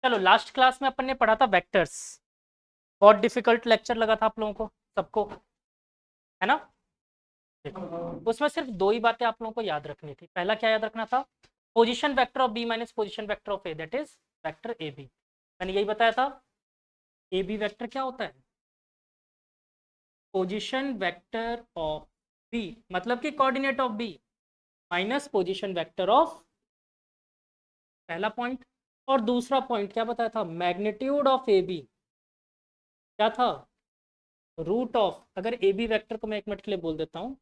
चलो last class में अपन ने पढ़ा था वेक्टर्स। बहुत डिफिकल्ट लेक्चर लगा था आप लोगों को सबको, है ना। देखो उसमें सिर्फ दो ही बातें आप लोगों को याद रखनी थी। पहला क्या याद रखना था? Position vector of B minus position vector of A, that is vector A B. मैंने यही बताया था। ए बी वेक्टर क्या होता है? पोजीशन वेक्टर ऑफ बी, मतलब कि coordinate of B minus position vector of, पहला पॉइंट। और दूसरा पॉइंट क्या बताया था? मैग्नीट्यूड ऑफ ए बी क्या था? रूट ऑफ, अगर ए बी वैक्टर को मैं एक मिनट के लिए बोल देता हूँ,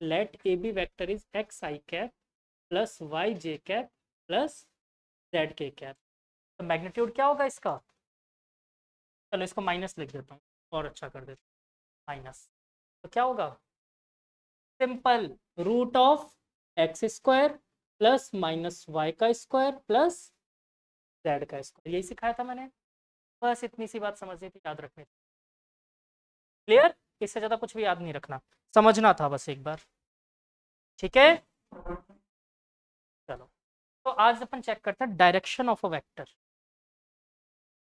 let A B vector is X I cap plus Y J cap plus Z K cap, तो मैग्नीट्यूड क्या होगा इसका? चलो इसको माइनस लिख देता हूँ और अच्छा कर देता हूँ, माइनस। तो क्या होगा? Simple, root of X square plus minus Y का स्क्वायर प्लस जेड का स्क्वायर, यही सिखाया था मैंने। बस इतनी सी बात समझनी थी, याद रखनी थी। क्लियर? इससे ज्यादा कुछ भी याद नहीं रखना, समझना था बस एक बार। ठीक है, चलो। तो आज अपन चेक करते हैं डायरेक्शन ऑफ अ वेक्टर।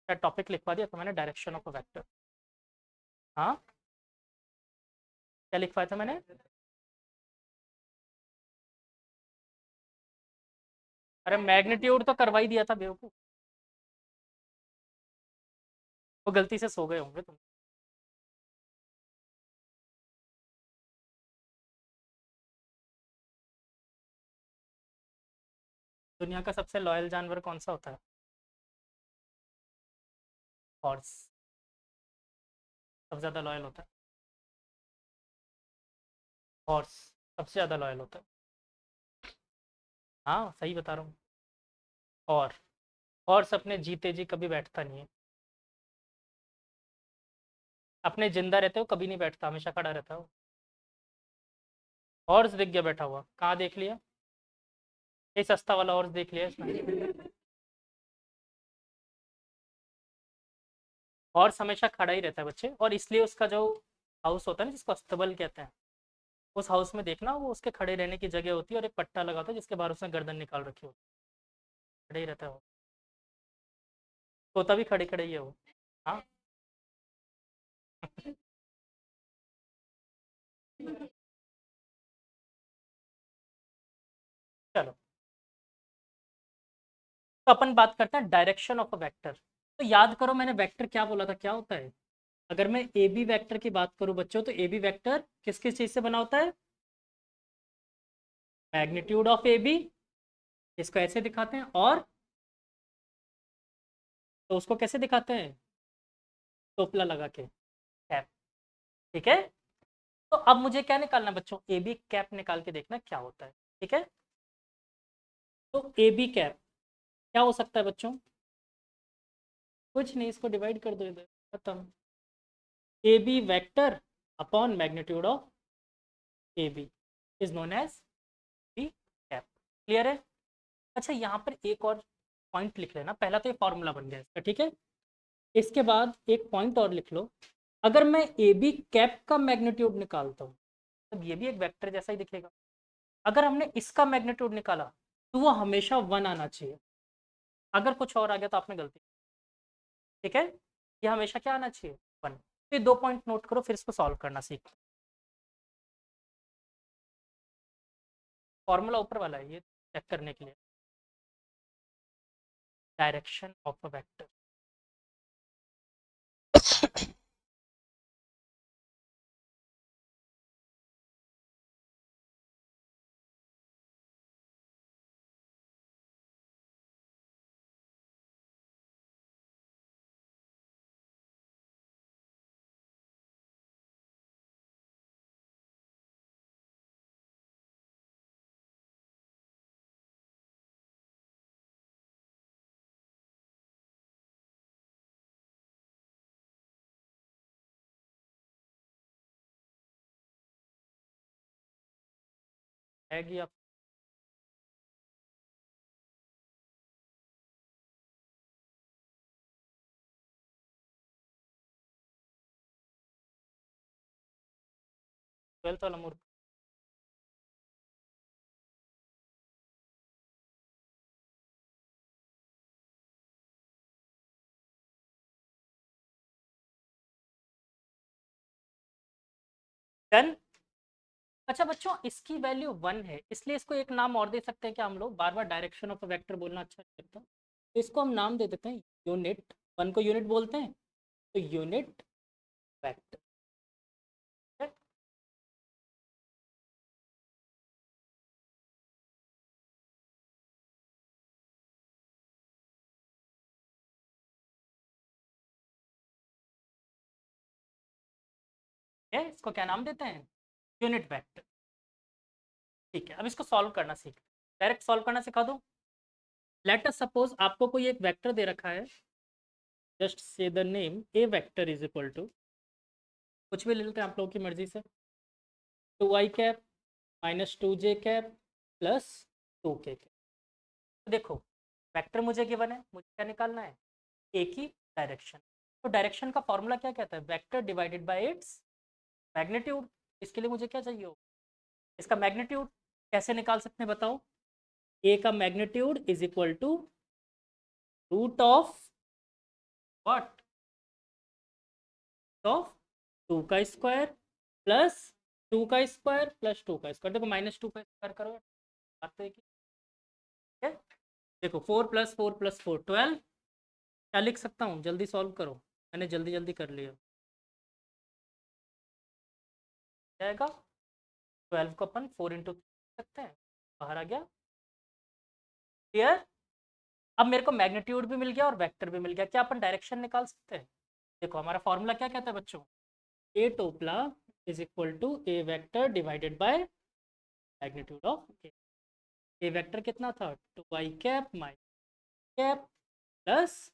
क्या टॉपिक लिखवा दिया तो मैंने, डायरेक्शन ऑफ अ वेक्टर। हाँ, क्या लिखवाया था मैंने? अरे मैग्नीट्यूड तो करवा ही दिया था बेवकूफ, वो गलती से सो गए होंगे तुम। दुनिया का सबसे लॉयल जानवर कौन सा होता है? हॉर्स। सबसे ज्यादा लॉयल होता है हॉर्स, सबसे ज्यादा लॉयल होता है। हाँ सही बता रहा हूँ। और हॉर्स अपने जीते जी कभी बैठता नहीं है। अपने जिंदा रहते हो कभी नहीं बैठता, हमेशा खड़ा रहता है वो। हॉर्स दिख गया बैठा हुआ, कहाँ देख लिया? ये सस्ता वाला हॉर्स देख लिया इसमें। हॉर्स हमेशा खड़ा ही रहता है बच्चे, और इसलिए उसका जो हाउस होता है ना, जिसको अस्तबल कहते हैं, उस हाउस में देखना वो उसके खड़े रहने की जगह होती है, और एक पट्टा लगा होता है जिसके बाहर उसने गर्दन निकाल रखी होती है। खड़े ही रहता है वो। तोता भी खड़े खड़े ही है वो। हाँ। चलो, तो अपन बात करते हैं डायरेक्शन ऑफ अ वेक्टर। तो याद करो मैंने वेक्टर क्या बोला था, क्या होता है? अगर मैं ए बी वैक्टर की बात करूं बच्चों, तो ए बी वैक्टर किस किस चीज से बना होता है? मैग्नीट्यूड ऑफ ए बी, इसको ऐसे दिखाते हैं, और तो उसको कैसे दिखाते हैं? टोपला लगा के, कैप। ठीक है। तो अब मुझे क्या निकालना है बच्चों? ए बी कैप निकाल के देखना क्या होता है। ठीक है। तो ए बी कैप क्या हो सकता है बच्चों? कुछ नहीं, इसको डिवाइड कर दो इधर, खत्म। A B vector upon magnitude of A B is known as B cap. Clear है? अच्छा, यहाँ पर एक और पॉइंट लिख लेना। पहला तो ये फॉर्मूला बन गया इसका, ठीक है। इसके बाद एक पॉइंट और लिख लो। अगर मैं ए बी कैप का मैग्नीट्यूड निकालता हूँ, तब ये भी एक वेक्टर जैसा ही दिखेगा। अगर हमने इसका मैग्नीट्यूड निकाला, तो वो हमेशा 1 आना चाहिए। अगर कुछ और आ गया तो आपने गलती। ठीक है, ये हमेशा क्या आना चाहिए? 1। ये दो पॉइंट नोट करो, फिर इसको सॉल्व करना सीख। फॉर्मूला ऊपर वाला है, ये चेक करने के लिए। Direction of a vector. है कि आप 12th वाला मूर्ख। डन। अच्छा बच्चों, इसकी वैल्यू 1 है, इसलिए इसको एक नाम और दे सकते हैं क्या हम लोग? बार बार डायरेक्शन ऑफ अ वेक्टर बोलना अच्छा नहीं लगता, तो इसको हम नाम दे देते हैं यूनिट। 1 को यूनिट बोलते हैं, तो यूनिट वेक्टर। है, इसको क्या नाम देते हैं? Unit vector. ठीक है, अब इसको सॉल्व करना सीख, डायरेक्ट सॉल्व करना सिखा दो। लेट अस सपोज आपको कोई एक वेक्टर दे रखा है, just say the name A vector is equal to, कुछ भी ले लेते हैं आप लोगों की मर्जी से, 2i cap minus 2j cap plus 2k cap. तो देखो, वेक्टर मुझे गिवन है, मुझे क्या निकालना है? ए की डायरेक्शन। तो डायरेक्शन का फॉर्मूला क्या कहता है? Vector divided bye its magnitude. इसके लिए मुझे क्या चाहिए हो? इसका मैग्नीट्यूड। कैसे निकाल सकते हैं बताओ? ए का magnitude is equal to root of what? Of 2 का स्क्वायर प्लस 2 का स्क्वायर प्लस 2 का स्क्वायर। देखो माइनस 2 का स्क्वायर करो, बात तो एक ही है। देखो 4 प्लस 4 प्लस 4 12। क्या लिख सकता हूँ? जल्दी सॉल्व करो, मैंने जल्दी जल्दी कर लिया। जाएगा 12 को अपन 4 इंटू सकते हैं, बाहर आ गया। क्लियर? अब मेरे को मैग्नीट्यूड भी मिल गया और वेक्टर भी मिल गया। क्या अपन डायरेक्शन निकाल सकते हैं? देखो हमारा फॉर्मूला क्या कहता है बच्चों? ए टोपला is equal to A vector divided by magnitude of A. A vector कितना था? 2i cap minus cap plus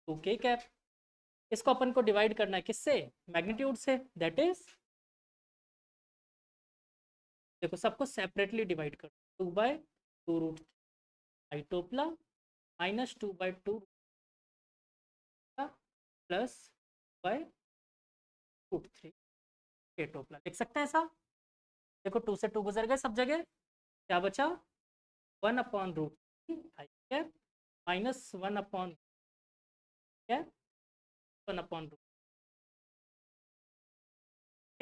2k cap. इसको अपन को डिवाइड करना है किससे? मैग्नीट्यूड से, दैट इज, देखो सबको सेपरेटली डिवाइड करो, 2/2 रूट आई टोपला माइनस 2/2 प्लस बाय रूट 3 के टोपला। लिख सकते हैं ऐसा? देखो 2 से 2 गुजर गए सब जगह, क्या बचा? 1/√3i cap minus 1/कैप 1/रूट।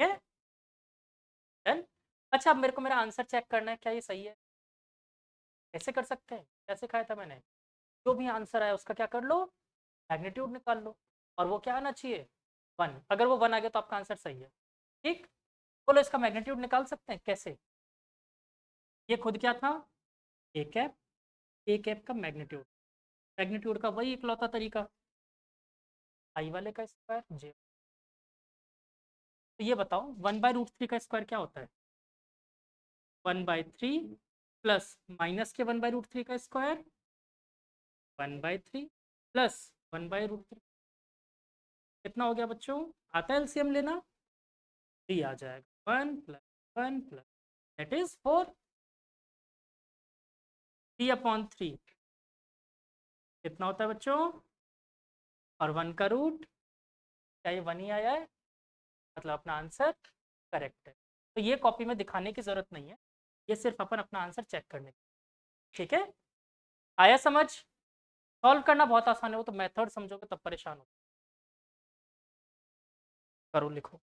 ठीक है, डन। अच्छा, अब मेरे को मेरा आंसर चेक करना है, क्या ये सही है? कैसे कर सकते हैं? क्या सिखाया था मैंने? जो भी आंसर आया उसका क्या कर लो? मैग्नीट्यूड निकाल लो, और वो क्या आना चाहिए? 1। अगर वो 1 आ गया तो आपका आंसर सही है। ठीक, बोलो इसका मैग्नीट्यूड निकाल सकते हैं कैसे? ये खुद क्या था? A cap. ए कैप का मैग्नीट्यूड, मैग्नीट्यूड का वही इकलौता तरीका, आई वाले का स्क्वायर जे। तो ये बताओ 1/√3 का स्क्वायर क्या होता है? 1/3 प्लस माइनस के 1/√3 का स्क्वायर 1/3 प्लस 1/√3। कितना हो गया बच्चों? आता है एलसीएम लेना? 3 आ जाएगा, 1 + 1 + दैट इज 4। 3/3 कितना होता है बच्चों? और 1 का रूट, क्या ये 1 ही आया है? मतलब अपना आंसर करेक्ट है। तो ये कॉपी में दिखाने की जरूरत नहीं है, ये सिर्फ अपन अपना आंसर चेक करने की। ठीक है, आया समझ? सॉल्व करना बहुत आसान है, वो तो मेथड समझोगे तब परेशान हो। करो, लिखो।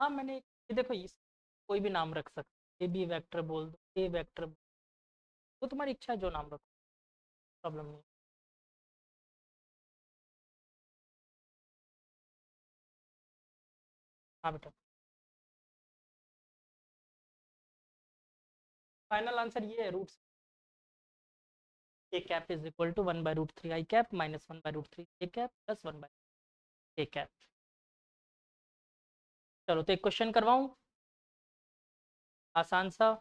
हाँ मैंने ये देखो इस कोई भी नाम रख सकते, ए बी वेक्टर बोल दो, ए वेक्टर, तो तुम्हारी इच्छा है जो नाम रखो, प्रॉब्लम नहीं है। हाँ बेटा, फाइनल आंसर ये है, root A cap is equal to 1/√3 i cap minus 1/√3 A cap plus 1/ए कैप। चलो तो एक क्वेश्चन करवाऊं, आसान सा।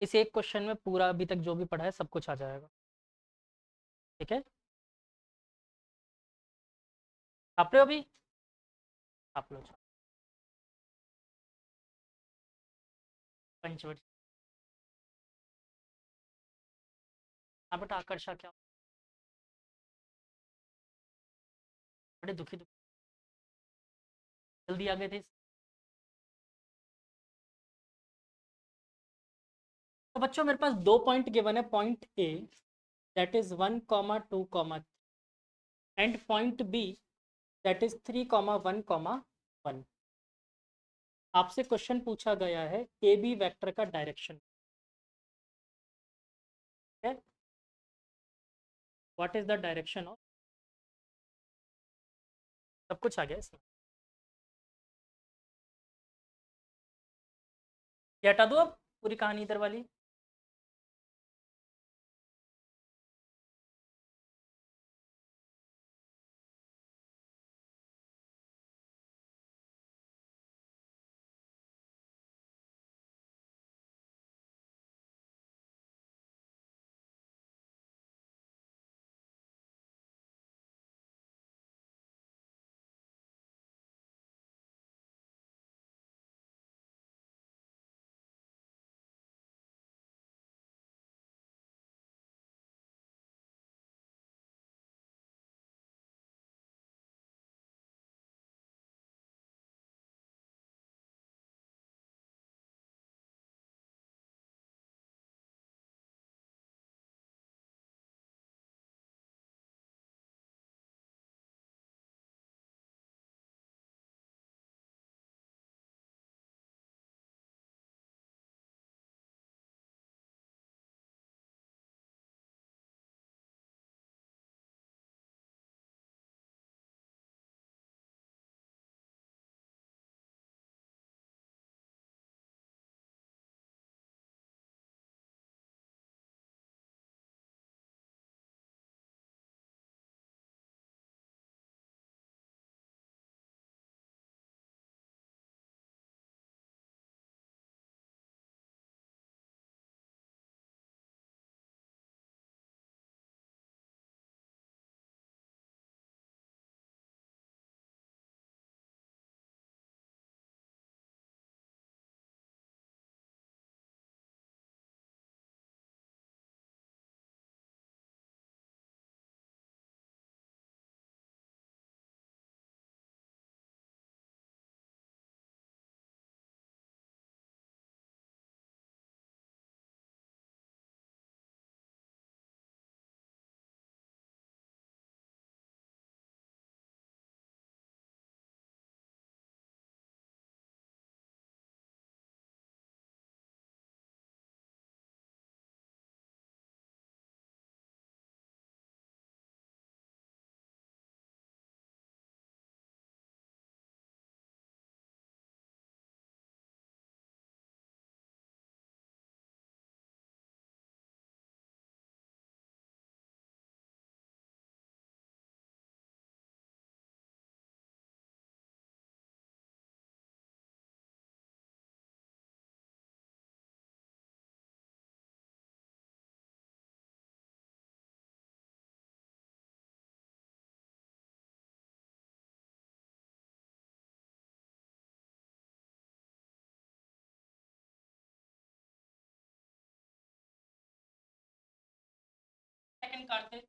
इस एक क्वेश्चन में पूरा अभी तक जो भी पढ़ा है सब कुछ आ जाएगा, ठीक है। आप रहे हो अभी, आप लो। पंचवटी। हाँ बेटा, आकर्षा क्या, बड़े दुखी दुखी जल्दी आ गए थे। तो बच्चों मेरे पास दो पॉइंट गिवन है, point A that is 1,2, and point B that is 3,1,1। आपसे क्वेश्चन पूछा गया है ए बी वेक्टर का डायरेक्शन है, what is the direction of, सब कुछ आ गया इसमें। ये हटा दो अब, पूरी कहानी इधर वाली। काटते?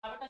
हाँ बेटा,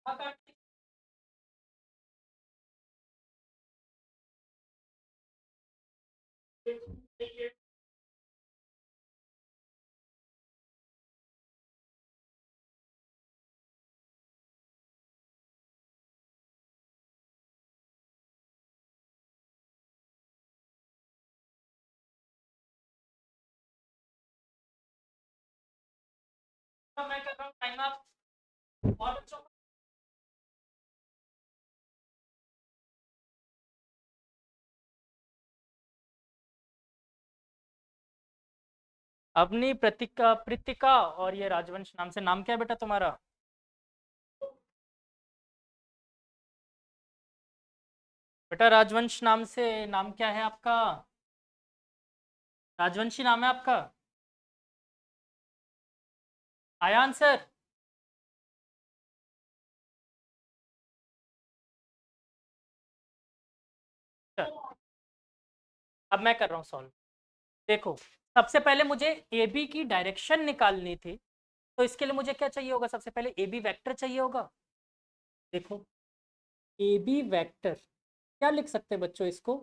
हाँ काटते। मैं कर रहा हूँ टाइम अप। और बच्चों अपनी प्रतिका प्रीतिका और ये राजवंश नाम से, नाम क्या है बेटा तुम्हारा? बेटा राजवंश नाम से नाम क्या है आपका? राजवंशी नाम है आपका? आया आंसर? अब मैं कर रहा हूँ सॉल्व। देखो, सबसे पहले मुझे ए बी की डायरेक्शन निकालनी थी, तो इसके लिए मुझे क्या चाहिए होगा? सबसे पहले ए बी वेक्टर चाहिए होगा। देखो, ए बी वेक्टर क्या लिख सकते हैं बच्चों इसको?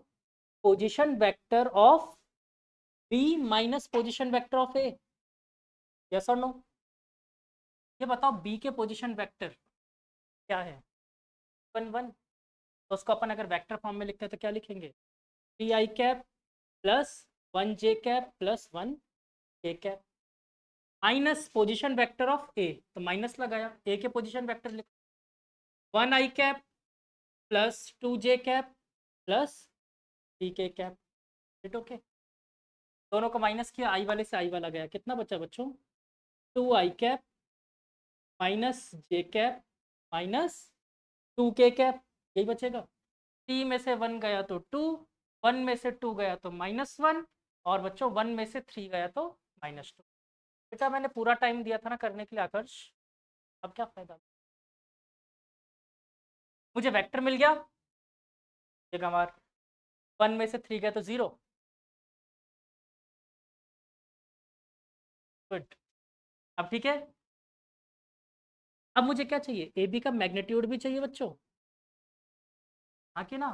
Position vector of B minus position vector of A. Yes और नो? ये बताओ बी के पोजीशन वेक्टर क्या है? 1 1। तो उसको अपन अगर वेक्टर फॉर्म में लिखते हैं तो क्या लिखेंगे? 3 i cap plus 1 j cap plus 1 k cap minus position vector of A. तो माइनस लगाया, ए के पोजीशन वेक्टर लिख 1 i cap plus 2 j cap plus 3 k cap. It okay? दोनों को माइनस किया, आई वाले से आई वाला गया, कितना बचा बच्चों? 2 i cap minus j cap minus 2 k cap, यही बचेगा। 3 में से 1 गया तो 2, 1 में से 2 गया तो -1, और बच्चों 1 में से 3 गया तो -2। बेटा मैंने पूरा टाइम दिया था ना करने के लिए आकर्ष, अब क्या फायदा? मुझे वेक्टर मिल गया। ये गंवार 1 में से 3 गया तो 0। गुड। अब ठीक है। अब मुझे क्या चाहिए? ए बी का मैग्नीट्यूड भी चाहिए बच्चों। हाँ कि ना?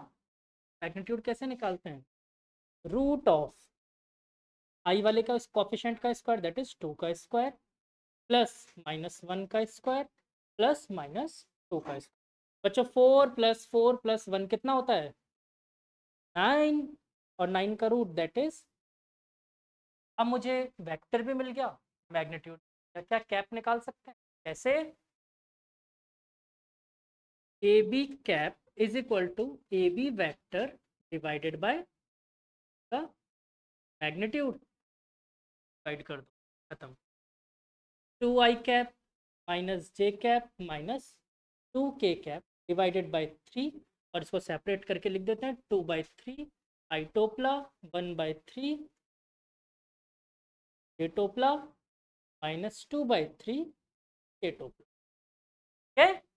मैग्नीट्यूड कैसे निकालते हैं? रूट ऑफ आई वाले का कोफिशिएंट का स्क्वायर, दैट इज 2 का स्क्वायर, प्लस -1 का स्क्वायर प्लस -2 का स्क्वायर। बच्चों 4 + 4 + 1 कितना होता है? 9। और 9 का रूट दैट इज। अब मुझे वेक्टर भी मिल गया, मैग्नीट्यूड। क्या कैप निकाल सकते हैं? कैसे? A B cap is equal to A B vector divided by the magnitude. Divide कर दो, खत्म। 2 i cap minus j cap minus 2 k cap divided by 3। और इसको सेपरेट करके लिख देते हैं 2/3 आई टोपला 1/3 जे टोपला माइनस 2/3 के टोपला। ओके,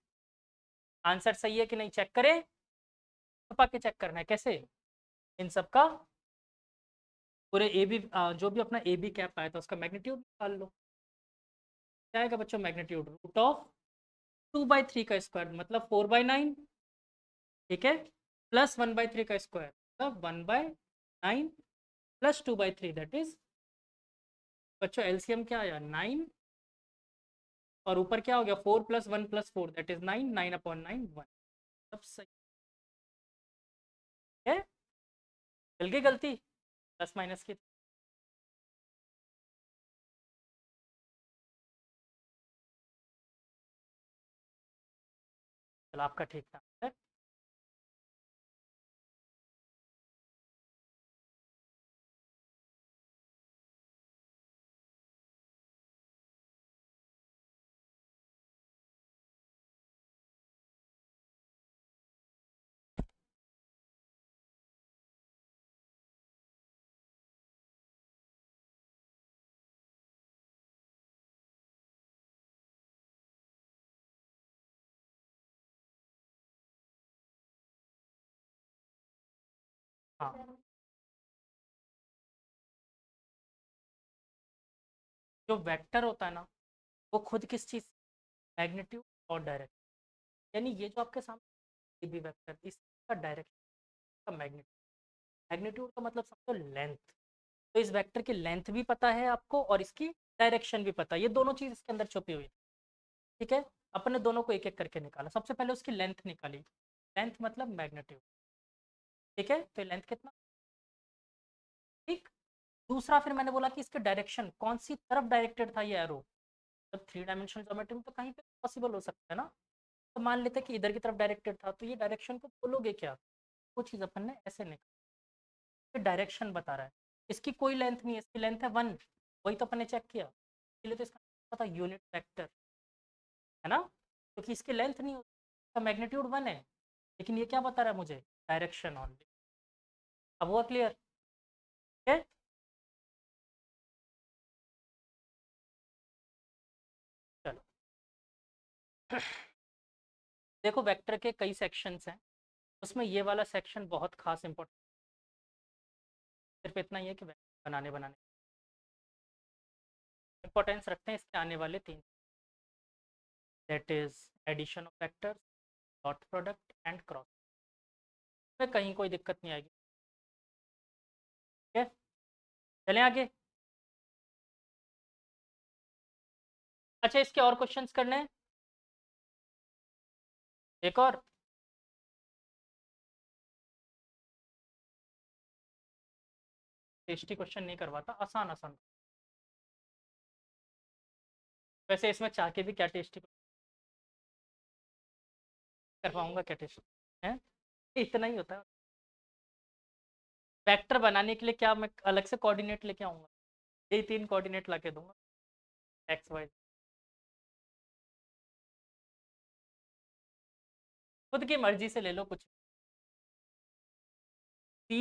आंसर सही है कि नहीं चेक करें? छुपा के चेक करना है कैसे इन सब का? पूरे ए बी जो भी अपना ए बी कैप आया था उसका मैग्नीट्यूड निकाल लो। क्या आएगा बच्चों? मैग्नीट्यूड रूट ऑफ 2/3 का स्क्वायर मतलब 4/9, ठीक है, प्लस 1/3 का स्क्वायर मतलब 1/9 प्लस 2/3 दैट इज, बच्चों एलसीएम क्या आया? 9, और ऊपर क्या हो गया? 4 + 1 + 4 दैट इज 9, 9/9 1। सब सही है। मिल गई गलती प्लस माइनस की। चलो आपका ठीक था है। हाँ, जो वेक्टर होता है ना वो खुद किस चीज़, मैग्नीट्यूड और डायरेक्ट, यानी ये जो आपके सामने ये भी वेक्टर इसका डायरेक्शन का मैग्नीट्यूड, मैग्नीट्यूड का मतलब समझो लेंथ। तो इस वेक्टर की लेंथ भी पता है आपको और इसकी डायरेक्शन भी पता है, ये दोनों चीज़ इसके अंदर छुपी हुई है। ठीक है, अपन ने दोनों को एक एक करके निकाला। सबसे पहले उसकी लेंथ निकाली, लेंथ मतलब मैग्नीट्यूड, ठीक है, तो लेंथ कितना, ठीक। दूसरा फिर मैंने बोला कि इसके डायरेक्शन कौन सी तरफ डायरेक्टेड था ये एरो, जब 3 डायमेंशनल ज्योमेट्री में तो कहीं पे पॉसिबल हो सकता है ना। तो मान लेते हैं कि इधर की तरफ डायरेक्टेड था, तो ये डायरेक्शन को बोलोगे क्या? वो चीज़ अपन ने ऐसे निकाली, डायरेक्शन बता रहा है। इसकी कोई लेंथ नहीं है, इसकी लेंथ है 1, वही तो अपन ने चेक किया, इसलिए तो इसका पता यूनिट वेक्टर है ना, क्योंकि इसकी लेंथ नहीं होती, इसका मैग्नीट्यूड 1 है, लेकिन ये क्या बता रहा है मुझे? Direction only. अब हुआ क्लियर? ठीक है, चलो। देखो वेक्टर के कई सेक्शंस हैं, उसमें ये वाला सेक्शन बहुत खास इंपॉर्टेंट, सिर्फ इतना ही है कि वेक्टर बनाने बनाने इंपॉर्टेंस रखते हैं इसके आने वाले 3, that is addition of vectors, dot product and cross, में कहीं कोई दिक्कत नहीं आएगी। ठीक है, चलें आगे। अच्छा, इसके और क्वेश्चंस करने हैं, एक और। टेस्टी क्वेश्चन नहीं करवाता, आसान आसान। वैसे इसमें चाह के भी क्या टेस्टी कर पाऊंगा? क्या टेस्टी है? इतना ही होता है। वेक्टर बनाने के लिए क्या मैं अलग से कोऑर्डिनेट लेके आऊंगा? यही 3 कोऑर्डिनेट ला के दूंगा, एक्स वाई। खुद की मर्जी से ले लो कुछ। सी,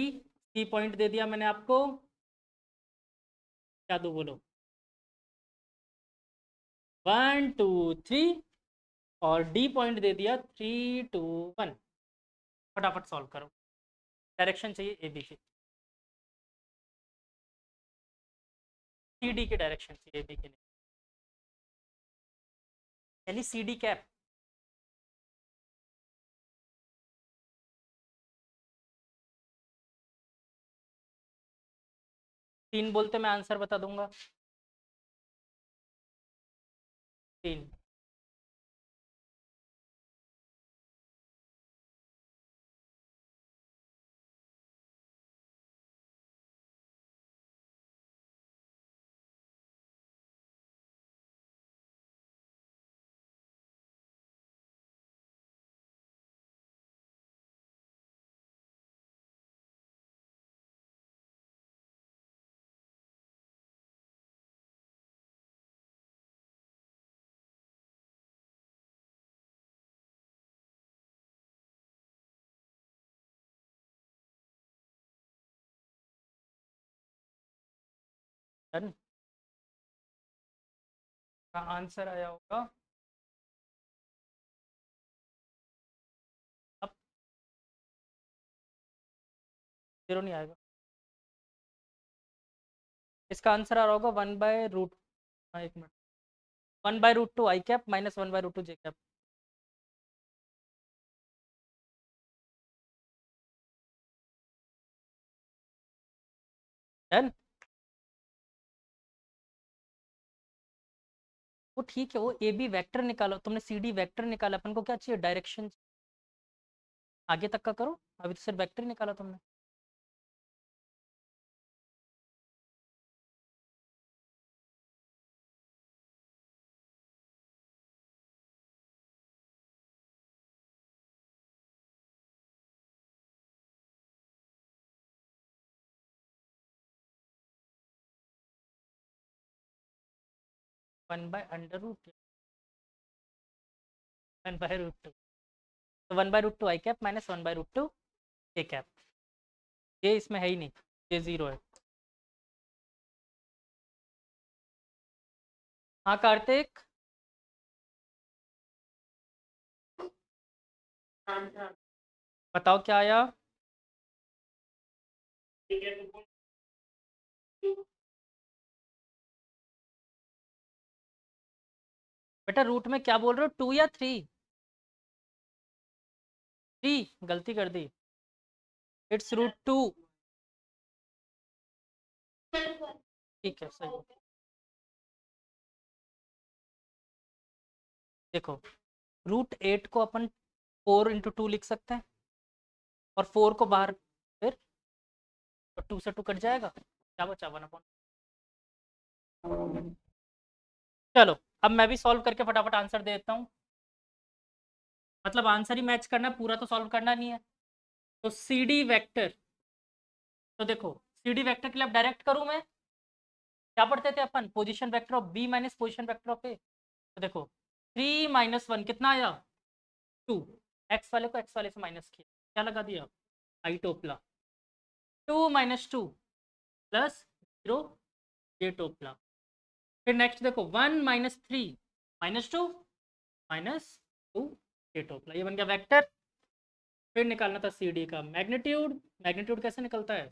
सी पॉइंट दे दिया मैंने आपको, क्या दो बोलो? 1 2 3, और डी पॉइंट दे दिया 3 2 1। फटाफट सॉल्व करो, डायरेक्शन चाहिए ए बी की, सी डी की डायरेक्शन चाहिए ए बी की नहीं, यानी सी डी कैप। 3 बोलते मैं आंसर बता दूंगा। 3, डन का आंसर आया होगा। अब 0 नहीं आएगा। इसका आंसर आ रहा होगा 1/√, हाँ एक मिनट, 1/√2 आई कैप माइनस 1/√2 जे कैप। डन। वो ठीक है, वो ए बी वेक्टर निकालो, तुमने सी डी वेक्टर निकाला, अपन को क्या चाहिए, डायरेक्शन। आगे तक का करो, अभी तो सिर्फ वेक्टर निकाला तुमने। वन बाय √2, 1/√2, तो 1/√2 आई कैप माइनस 1/√2 ए कैप। ये इसमें है ही नहीं, ये जीरो है। हाँ कार्तिक, बताओ क्या आया। बेटा रूट में क्या बोल रहे हो, 2 या 3? 3 गलती कर दी, इट्स √2। ठीक है सही है। देखो √8 को अपन 4 × 2 लिख सकते हैं, और 4 को बाहर, फिर तो 2 से 2 कट जाएगा, क्या बचा 1/। चलो अब मैं भी सॉल्व करके फटाफट आंसर दे देता हूँ, मतलब आंसर ही मैच करना है, पूरा तो सॉल्व करना नहीं है। तो सी डी वैक्टर, तो देखो सी डी वैक्टर के लिए अब डायरेक्ट करूँ मैं, क्या पढ़ते थे अपन, position vector of B minus position vector of A. तो देखो 3 - 1 कितना आया, 2, एक्स वाले को एक्स वाले से माइनस किया, क्या लगा दिया, आई टोपला, 2 - 2 +0 ये टोपला। फिर नेक्स्ट देखो 1 - 3 -2 -2 ये टोपला, ये बन गया वेक्टर। फिर निकालना था सी डी का मैग्नीट्यूड, मैग्नीट्यूड कैसे निकलता है,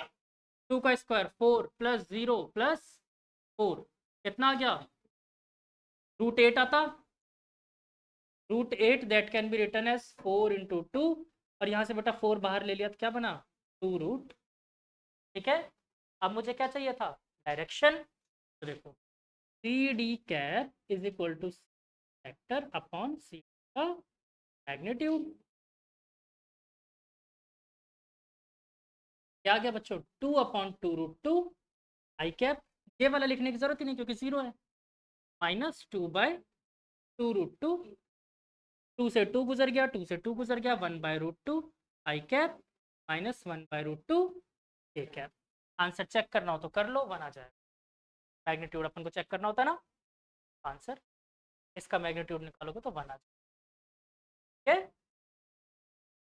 2 का स्क्वायर 4 +0 +4 कितना आ गया, √8 आता, √8 that can be written as 4 × 2, और यहाँ से बेटा 4 बाहर ले लिया तो क्या बना, 2√। ठीक है, अब मुझे क्या चाहिए था, डायरेक्शन। तो देखो C D cap is equal to vector upon C का मैग्नीट्यूड। क्या आ गया बच्चों, 2/2√2 आई कैप, ये वाला लिखने की जरूरत ही नहीं क्योंकि जीरो है, -2/2√2, 2 से 2 गुजर गया, 2 से 2 गुजर गया, 1/√2 आई cap -1/√2 A cap. Answer check करना हो तो कर लो, 1 आ जाएगा। मैग्नीट्यूड अपन को चेक करना होता है ना, आंसर, इसका मैग्नीट्यूड निकालोगे तो 1 आ जाएगा। ठीक है,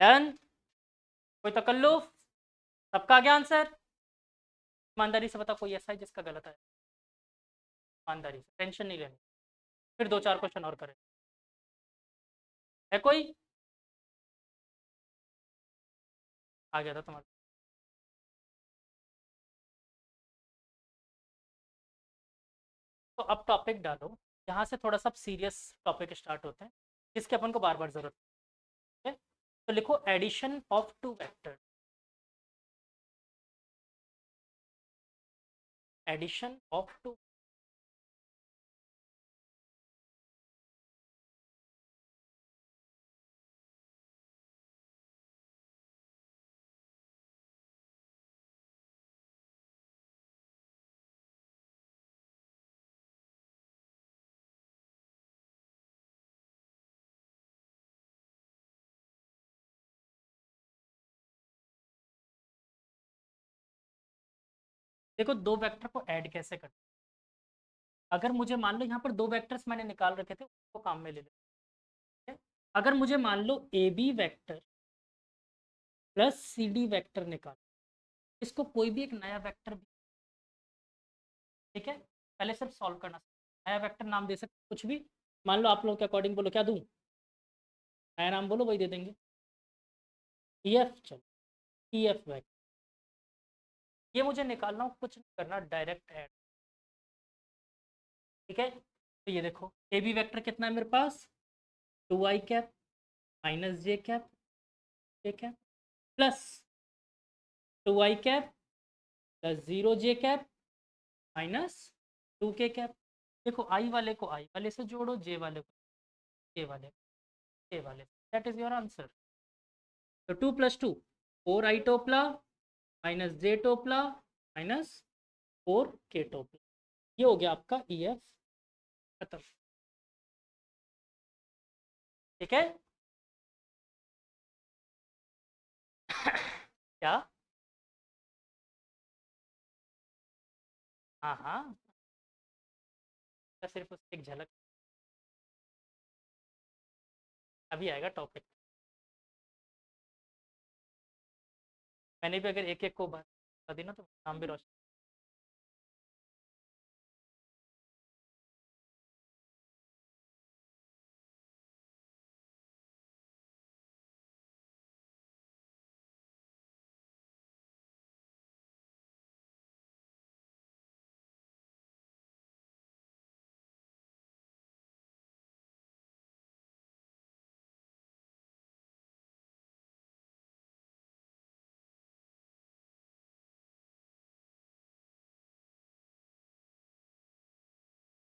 डन। कोई तकल्लुफ, सबका आ गया आंसर। ईमानदारी से बता कोई ऐसा है जिसका गलत है, ईमानदारी से, टेंशन नहीं लेनी, फिर 2 4 क्वेश्चन और करें। है कोई, आ गया था तुम्हारा। तो अब टॉपिक डालो, यहाँ से थोड़ा सा सीरियस टॉपिक स्टार्ट होते हैं जिसके अपन को बार बार जरूरत है। तो लिखो addition of 2 vector, addition of 2। देखो दो वेक्टर को ऐड कैसे करते हैं, अगर मुझे मान लो यहाँ पर 2 वेक्टर्स मैंने निकाल रखे थे उसको काम में ले लेते हैं। अगर मुझे मान लो A B vector plus C D vector निकाल, इसको कोई भी एक नया वेक्टर भी, ठीक है, पहले सिर्फ सॉल्व करना, नया वेक्टर नाम दे सकते कुछ भी, मान लो आप लोग के अकॉर्डिंग बोलो क्या दूं, नया नाम बोलो वही दे देंगे, ई एफ, चलो ई एफ वैक्टर, ये मुझे निकालना हो, कुछ नहीं करना, डायरेक्ट ऐड, ठीक है, तो ये देखो ए बी वेक्टर कितना है मेरे पास, 2i cap minus j cap plus 2i cap plus 0j cap minus 2k cap. देखो आई वाले को आई वाले से जोड़ो, जे वाले को जे वाले जे वाले, दैट इज योर आंसर। तो 2 + 2 4i टोपला माइनस जे टोपला माइनस 4k टोपला, ये हो गया आपका ई एफ खत्म। ठीक है क्या, हाँ हाँ, तो सिर्फ उसकी एक झलक, अभी आएगा टॉपिक। मैंने भी अगर एक एक को बता दी ना तो नाम भी रोशन।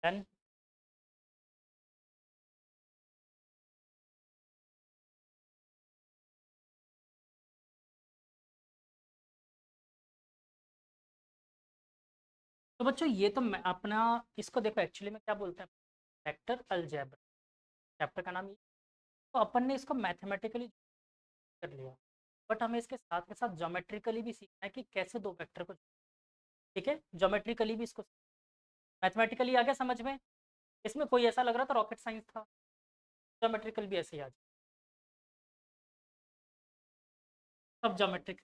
डन। तो बच्चों ये तो मैं अपना, इसको देखो एक्चुअली में क्या बोलते हैं, वेक्टर अलजेब्रा, चैप्टर का नाम ये। तो अपन ने इसको मैथमेटिकली कर लिया, बट हमें इसके साथ के साथ ज्योमेट्रिकली भी सीखना है कि कैसे दो वेक्टर को, ठीक है, ज्योमेट्रिकली भी इसको, मैथमेटिकली आ गया समझ में। इसमें कोई ऐसा लग रहा था रॉकेट साइंस था, ज्योमेट्रिकल भी ऐसे ही आ जाए, सब ज्योमेट्रिक,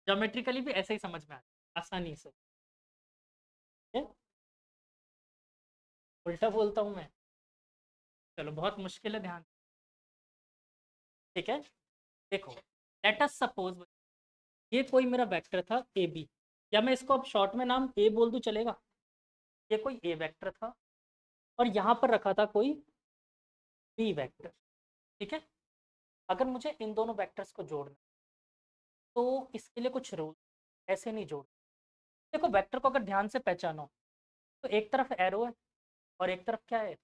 ज्योमेट्रिकली भी ऐसे ही समझ में आ जाए आसानी से। ठीक है? उल्टा बोलता हूँ मैं, चलो बहुत मुश्किल है, ध्यान। ठीक है, देखो लेट अस सपोज ये कोई मेरा वेक्टर था ए बी, या मैं इसको अब शॉर्ट में नाम ए बोल दूं चलेगा। ये कोई ए वेक्टर था और यहाँ पर रखा था कोई बी वेक्टर। ठीक है, अगर मुझे इन दोनों वेक्टर्स को जोड़ना तो इसके लिए कुछ रूल, ऐसे नहीं जोड़। देखो वेक्टर को अगर ध्यान से पहचानो तो एक तरफ एरो है और एक तरफ क्या है,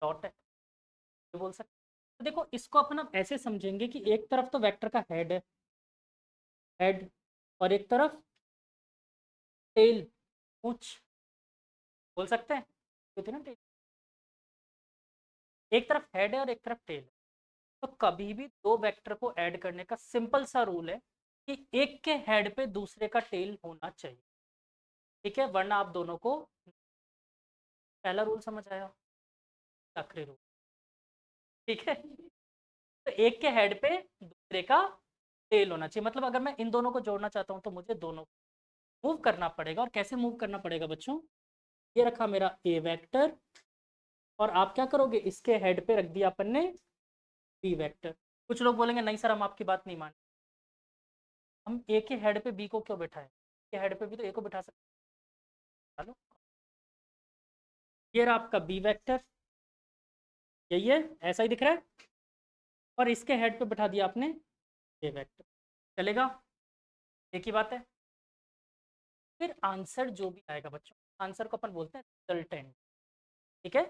डॉट है, ये बोल सकते। तो देखो इसको अपन अब ऐसे समझेंगे कि एक तरफ तो वेक्टर का हेड है, हेड, और एक तरफ टेल, पूछ, बोल सकते हैं, होती है ना टेल, एक तरफ हेड है और एक तरफ टेल है। तो कभी भी दो वेक्टर को ऐड करने का सिंपल सा रूल है कि एक के हेड पे दूसरे का टेल होना चाहिए। ठीक है, वरना आप दोनों को, पहला रूल समझ आया, आखिरी रूल। ठीक है, तो एक के हेड पे दूसरे का टेल होना चाहिए, मतलब अगर मैं इन दोनों को जोड़ना चाहता हूं तो मुझे दोनों मूव करना पड़ेगा। और कैसे मूव करना पड़ेगा बच्चों, ये रखा मेरा ए वेक्टर और आप क्या करोगे, इसके हेड पे रख दिया अपन ने बी वेक्टर। कुछ लोग बोलेंगे नहीं सर हम आपकी बात नहीं मान, हम ए के हेड पे बी को क्यों बैठाएं, के हेड पे भी तो ए को बैठा सकते हैं। चलो, ये रहा आपका बी वेक्टर, यही है, ऐसा ही दिख रहा है, और इसके हेड पे बैठा दिया आपने ए वेक्टर, चलेगा, एक ही बात है। फिर आंसर जो भी आएगा बच्चों, आंसर को अपन बोलते हैं रिजल्टेंट। ठीक है,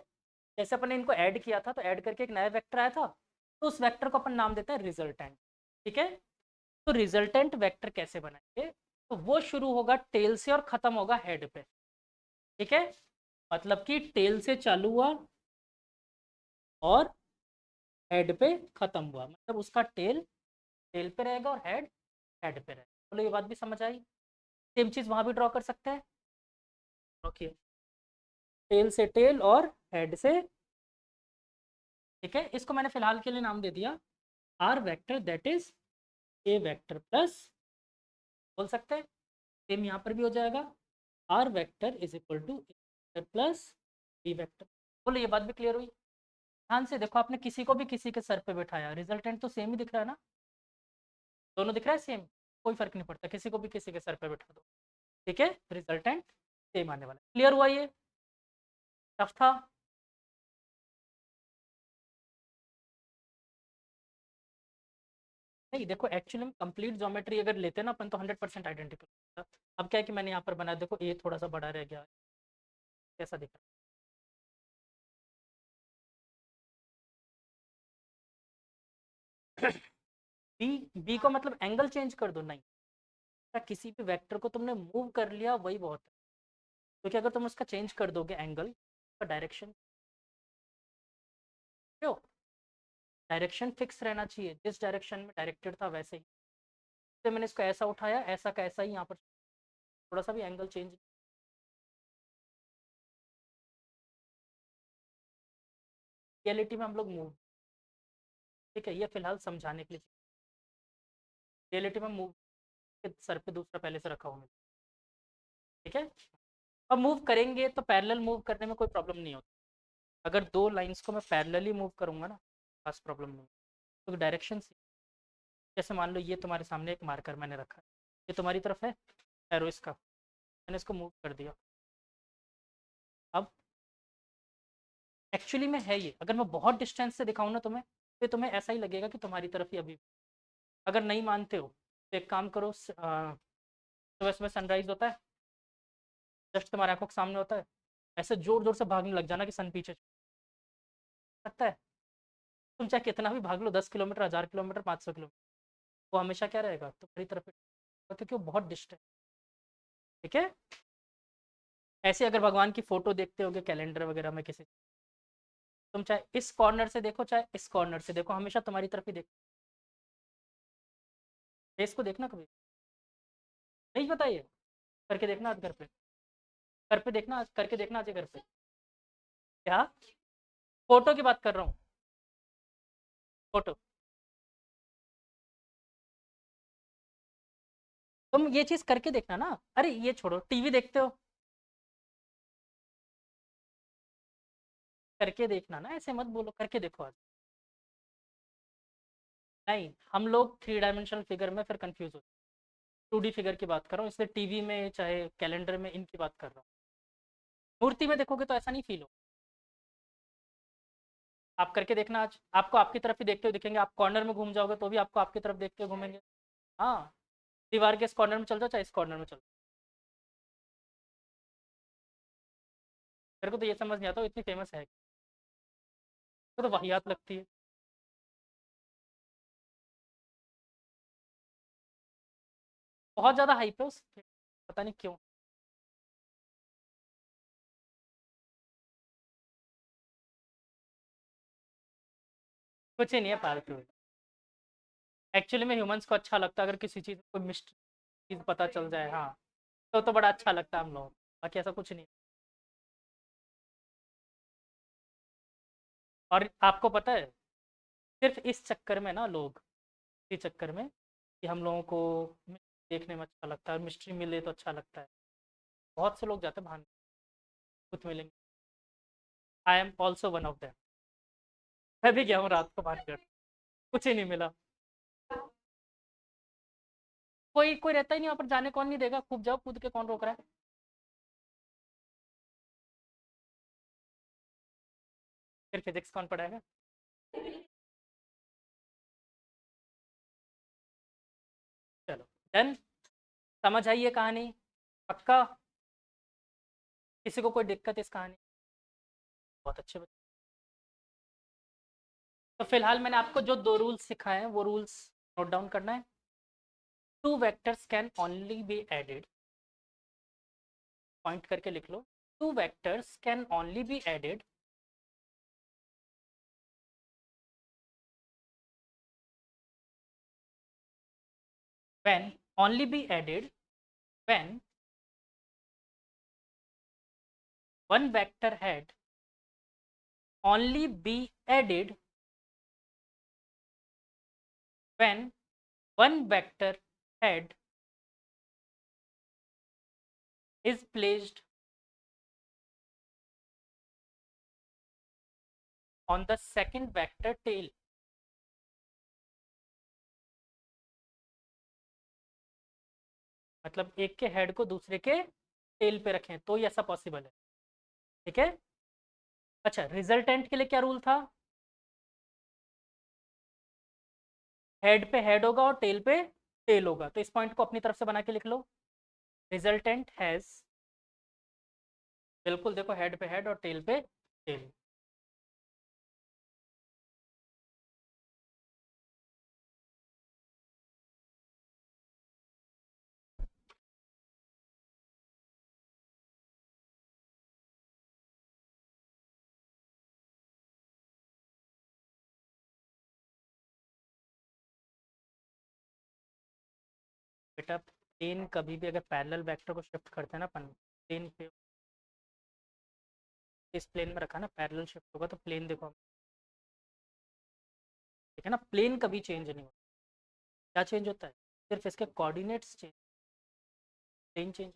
जैसे अपन ने इनको ऐड किया था तो ऐड करके एक नया वेक्टर आया था, तो उस वेक्टर को अपन नाम देते हैं रिजल्टेंट। ठीक है, तो रिजल्टेंट वेक्टर कैसे बनाएंगे, तो वो शुरू होगा टेल से और खत्म होगा हेड पे। ठीक है, मतलब कि टेल से चालू हुआ और हेड पे खत्म हुआ, मतलब उसका टेल टेल पे रहेगा और हेड हेड पे रहेगा। बोलो ये बात भी समझ आई। सेम चीज वहां भी ड्रॉ कर सकते हैं, ओके, टेल से टेल और हेड से। ठीक है, इसको मैंने फिलहाल के लिए नाम दे दिया R vector, that is A vector plus, बोल सकते हैं, सेम यहाँ पर भी हो जाएगा, R vector is equal to A vector plus B vector. बोलो ये बात भी क्लियर हुई। ध्यान से देखो, आपने किसी को भी किसी के सर पे बैठाया, रिजल्टेंट तो सेम ही दिख रहा है ना, दोनों दिख रहा है सेम, कोई फर्क नहीं पड़ता, किसी को भी किसी के सर पे बैठा दो। ठीक है, रिजल्टेंट सेम आने वाला है। क्लियर हुआ ये? टफ था? नहीं देखो, एक्चुअली में कंप्लीट ज्योमेट्री अगर लेते ना अपन तो 100% आइडेंटिकल होता। अब क्या है कि मैंने यहाँ पर बनाया, देखो ए थोड़ा सा बड़ा रह गया, कैसा दिख रहा है? बी, बी को मतलब एंगल चेंज कर दो, नहीं। क्या किसी भी वेक्टर को तुमने मूव कर लिया वही बहुत है, क्योंकि अगर तुम उसका चेंज कर दोगे एंगल का डायरेक्शन, क्यों? डायरेक्शन फिक्स रहना चाहिए, जिस डायरेक्शन में डायरेक्टेड था वैसे ही। तो मैंने इसको ऐसा उठाया, ऐसा का ऐसा ही यहाँ पर थोड़ा सा भी एंगल चेंज। रियलिटी में हम लोग मूव, ठीक है, ये फिलहाल समझाने के लिए। रियलिटी में मूव के सर पे दूसरा पहले से रखा हुआ है, ठीक है। अब मूव करेंगे तो पैरेलल मूव करने में कोई प्रॉब्लम नहीं होती। अगर दो लाइंस को मैं पैरेलली मूव करूंगा ना, खास प्रॉब्लम नहीं, तो डायरेक्शन से, जैसे मान लो ये तुम्हारे सामने एक मार्कर मैंने रखा, ये तुम्हारी तरफ है एरो इसका, मैंने इसको मूव कर दिया। अब एक्चुअली में है ये, अगर मैं बहुत डिस्टेंस से दिखाऊँ ना तुम्हें, तो तुम्हें ऐसा ही लगेगा कि तुम्हारी तरफ ही अभी। अगर नहीं मानते हो तो एक काम करो, सुबह सुबह सनराइज होता है, जस्ट तुम्हारे आंखों के सामने होता है, ऐसे जोर जोर से भागने लग जाना कि सन पीछे लगता है। तुम चाहे कितना भी भाग लो, 10 किलोमीटर, 1000 किलोमीटर, 500 किलोमीटर, वो हमेशा क्या रहेगा तुम्हारी तरफ, क्योंकि वो बहुत डिस्टेंस, ठीक है। ऐसे अगर भगवान की फोटो देखते होगे कैलेंडर वगैरह में किसी, तुम चाहे इस कॉर्नर से देखो चाहे इस कॉर्नर से देखो, हमेशा तुम्हारी तरफ ही देखो। फेस को देखना कभी नहीं बताइए, करके देखना आज घर पे, घर पे देखना, आज करके देखना, आज घर पे। क्या? फोटो की बात कर रहा हूँ, फोटो। तुम ये चीज करके देखना ना, अरे ये छोड़ो, टीवी देखते हो, करके देखना ना, ऐसे मत बोलो, करके देखो आज। नहीं, हम लोग 3 डायमेंशनल फिगर में फिर कंफ्यूज हो, 2D फिगर की बात कर रहा हूँ, इसलिए टीवी में चाहे कैलेंडर में इनकी बात कर रहा हूँ। मूर्ति में देखोगे तो ऐसा नहीं फील हो। आप करके देखना आज, आपको आपकी तरफ ही देखते हुए दिखेंगे, आप कॉर्नर में घूम जाओगे तो भी आपको आपकी तरफ देखते हुए घूमेंगे। हाँ, दीवार के इस कॉर्नर में चल जाओ चाहे इस कॉर्नर में चल। मेरे को तो ये समझ नहीं आता वो इतनी फेमस है, तो वाहियात लगती है। बहुत ज़्यादा हाइप है उस, पता नहीं क्यों। कुछ ही नहीं है फालतू। एक्चुअली में ह्यूमंस को अच्छा लगता है अगर किसी चीज़ को मिस्ट्री चीज़ पता चल जाए, हाँ, तो बड़ा अच्छा लगता है हम लोग, बाकी ऐसा कुछ नहीं। और आपको पता है, सिर्फ इस चक्कर में ना लोग, इस चक्कर में कि हम लोगों को देखने में अच्छा लगता है, मिस्ट्री मिले तो अच्छा लगता है, बहुत से लोग जाते हैं भान, खुद मिलेंगे। I am also one of them. मैं भी गया हूँ रात को भान कर, कुछ ही नहीं मिला। कोई कोई रहता ही नहीं वहाँ पर, जाने कौन नहीं देगा, खूब जाओ कूद के, कौन रोक रहा है? फिर फिजिक्स कौन पढ़ाएगा? चलो, डन। समझ आई ये कहानी? पक्का? किसी को कोई दिक्कत इस कहानी? बहुत अच्छे बच्चे। तो फिलहाल मैंने आपको जो 2 रूल्स सिखाए हैं वो रूल्स नोट डाउन करना है। Two vectors can only be added, point करके लिख लो, two vectors can only be added when, only be added when one vector had only be added when one vector head is placed on the second vector tail। मतलब एक के head को दूसरे के tell पे रखें तो ही ऐसा पॉसिबल है। ठीक है। अच्छा, रिजल्टेंट के लिए क्या रूल था? हेड पे हेड होगा और टेल पे टेल होगा। तो इस पॉइंट को अपनी तरफ से बना के लिख लो, रिजल्टेंट हैज, बिल्कुल देखो हेड पे हेड और टेल पे टेल। बेटा प्लेन कभी भी अगर पैरेलल वेक्टर को शिफ्ट करते हैं ना अपन, प्लेन पे इस प्लेन में रखा ना, पैरेलल शिफ्ट होगा तो प्लेन देखो, ठीक है ना, प्लेन कभी चेंज नहीं होता। क्या चेंज होता है? सिर्फ इसके कोऑर्डिनेट्स चेंज, प्लेन चेंज।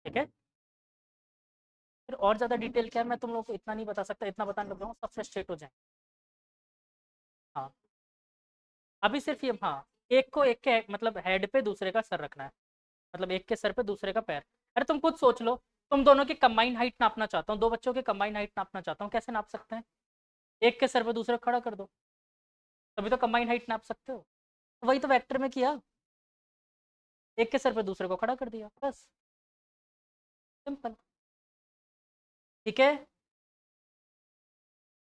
ठीक है। फिर और ज़्यादा डिटेल क्या है मैं तुम लोगों को इतना नहीं बता सकता, इतना बताने लग जाऊँ सब फ्रस्ट्रेट हो जाए। हाँ, अभी सिर्फ ये, हाँ, एक को एक के मतलब हेड पे दूसरे का सर रखना है, मतलब एक के सर पे दूसरे का पैर। अरे तुम खुद सोच लो, तुम दोनों की कंबाइंड हाइट नापना चाहता हूँ, दो बच्चों की कंबाइंड हाइट नापना चाहता हूँ, कैसे नाप सकते हैं? एक के सर पे दूसरे को खड़ा कर दो, तभी तो कंबाइंड हाइट नाप सकते हो। वही तो वेक्टर में किया, एक के सर पे दूसरे को खड़ा कर दिया, बस, सिंपल। ठीक है।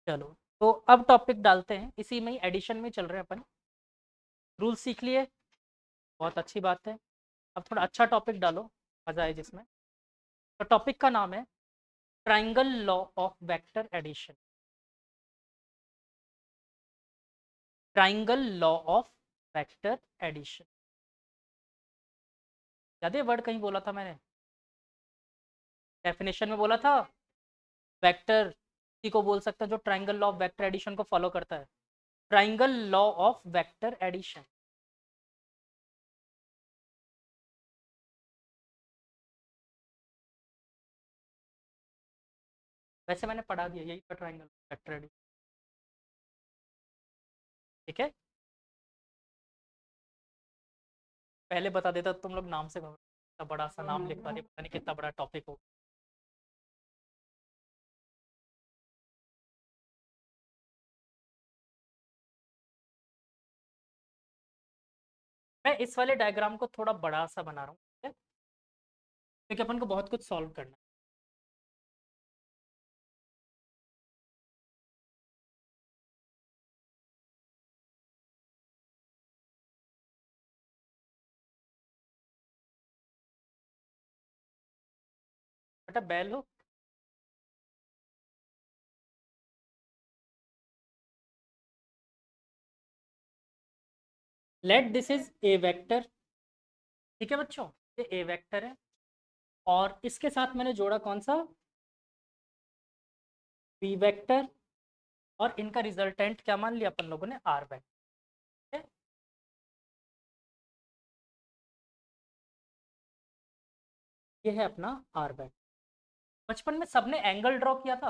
चलो, तो अब टॉपिक डालते हैं, इसी में ही एडिशन में चल रहे हैं अपन। रूल सीख लिए, बहुत अच्छी बात है। अब थोड़ा अच्छा टॉपिक डालो, मजा आए जिसमें। तो टॉपिक का नाम है triangle law of vector addition. Triangle law of vector addition, याद है वर्ड कहीं बोला था मैंने, डेफिनेशन में बोला था, वेक्टर किसी को बोल सकता है जो triangle law of vector addition को फॉलो करता है। Triangle law of vector addition. वैसे मैंने पढ़ा दिया, यही था ट्राइंगल वेक्टर एडिशन। ठीक है, पहले बता देता तो तुम लोग नाम से घबरा, इतना बड़ा सा नाम लिख पाते, पता नहीं कितना बड़ा टॉपिक हो। मैं इस वाले डायग्राम को थोड़ा बड़ा सा बना रहा हूँ, ठीक है, क्योंकि अपन को बहुत कुछ सॉल्व करना है। बेटा बैल हो, let this is A vector. ठीक है बच्चों, ये ए वेक्टर है, और इसके साथ मैंने जोड़ा कौन सा, बी वेक्टर, और इनका रिजल्टेंट क्या मान लिया अपन लोगों ने, आर वेक्टर। ये है अपना आर वेक्टर। बचपन में सबने एंगल ड्रॉ किया था,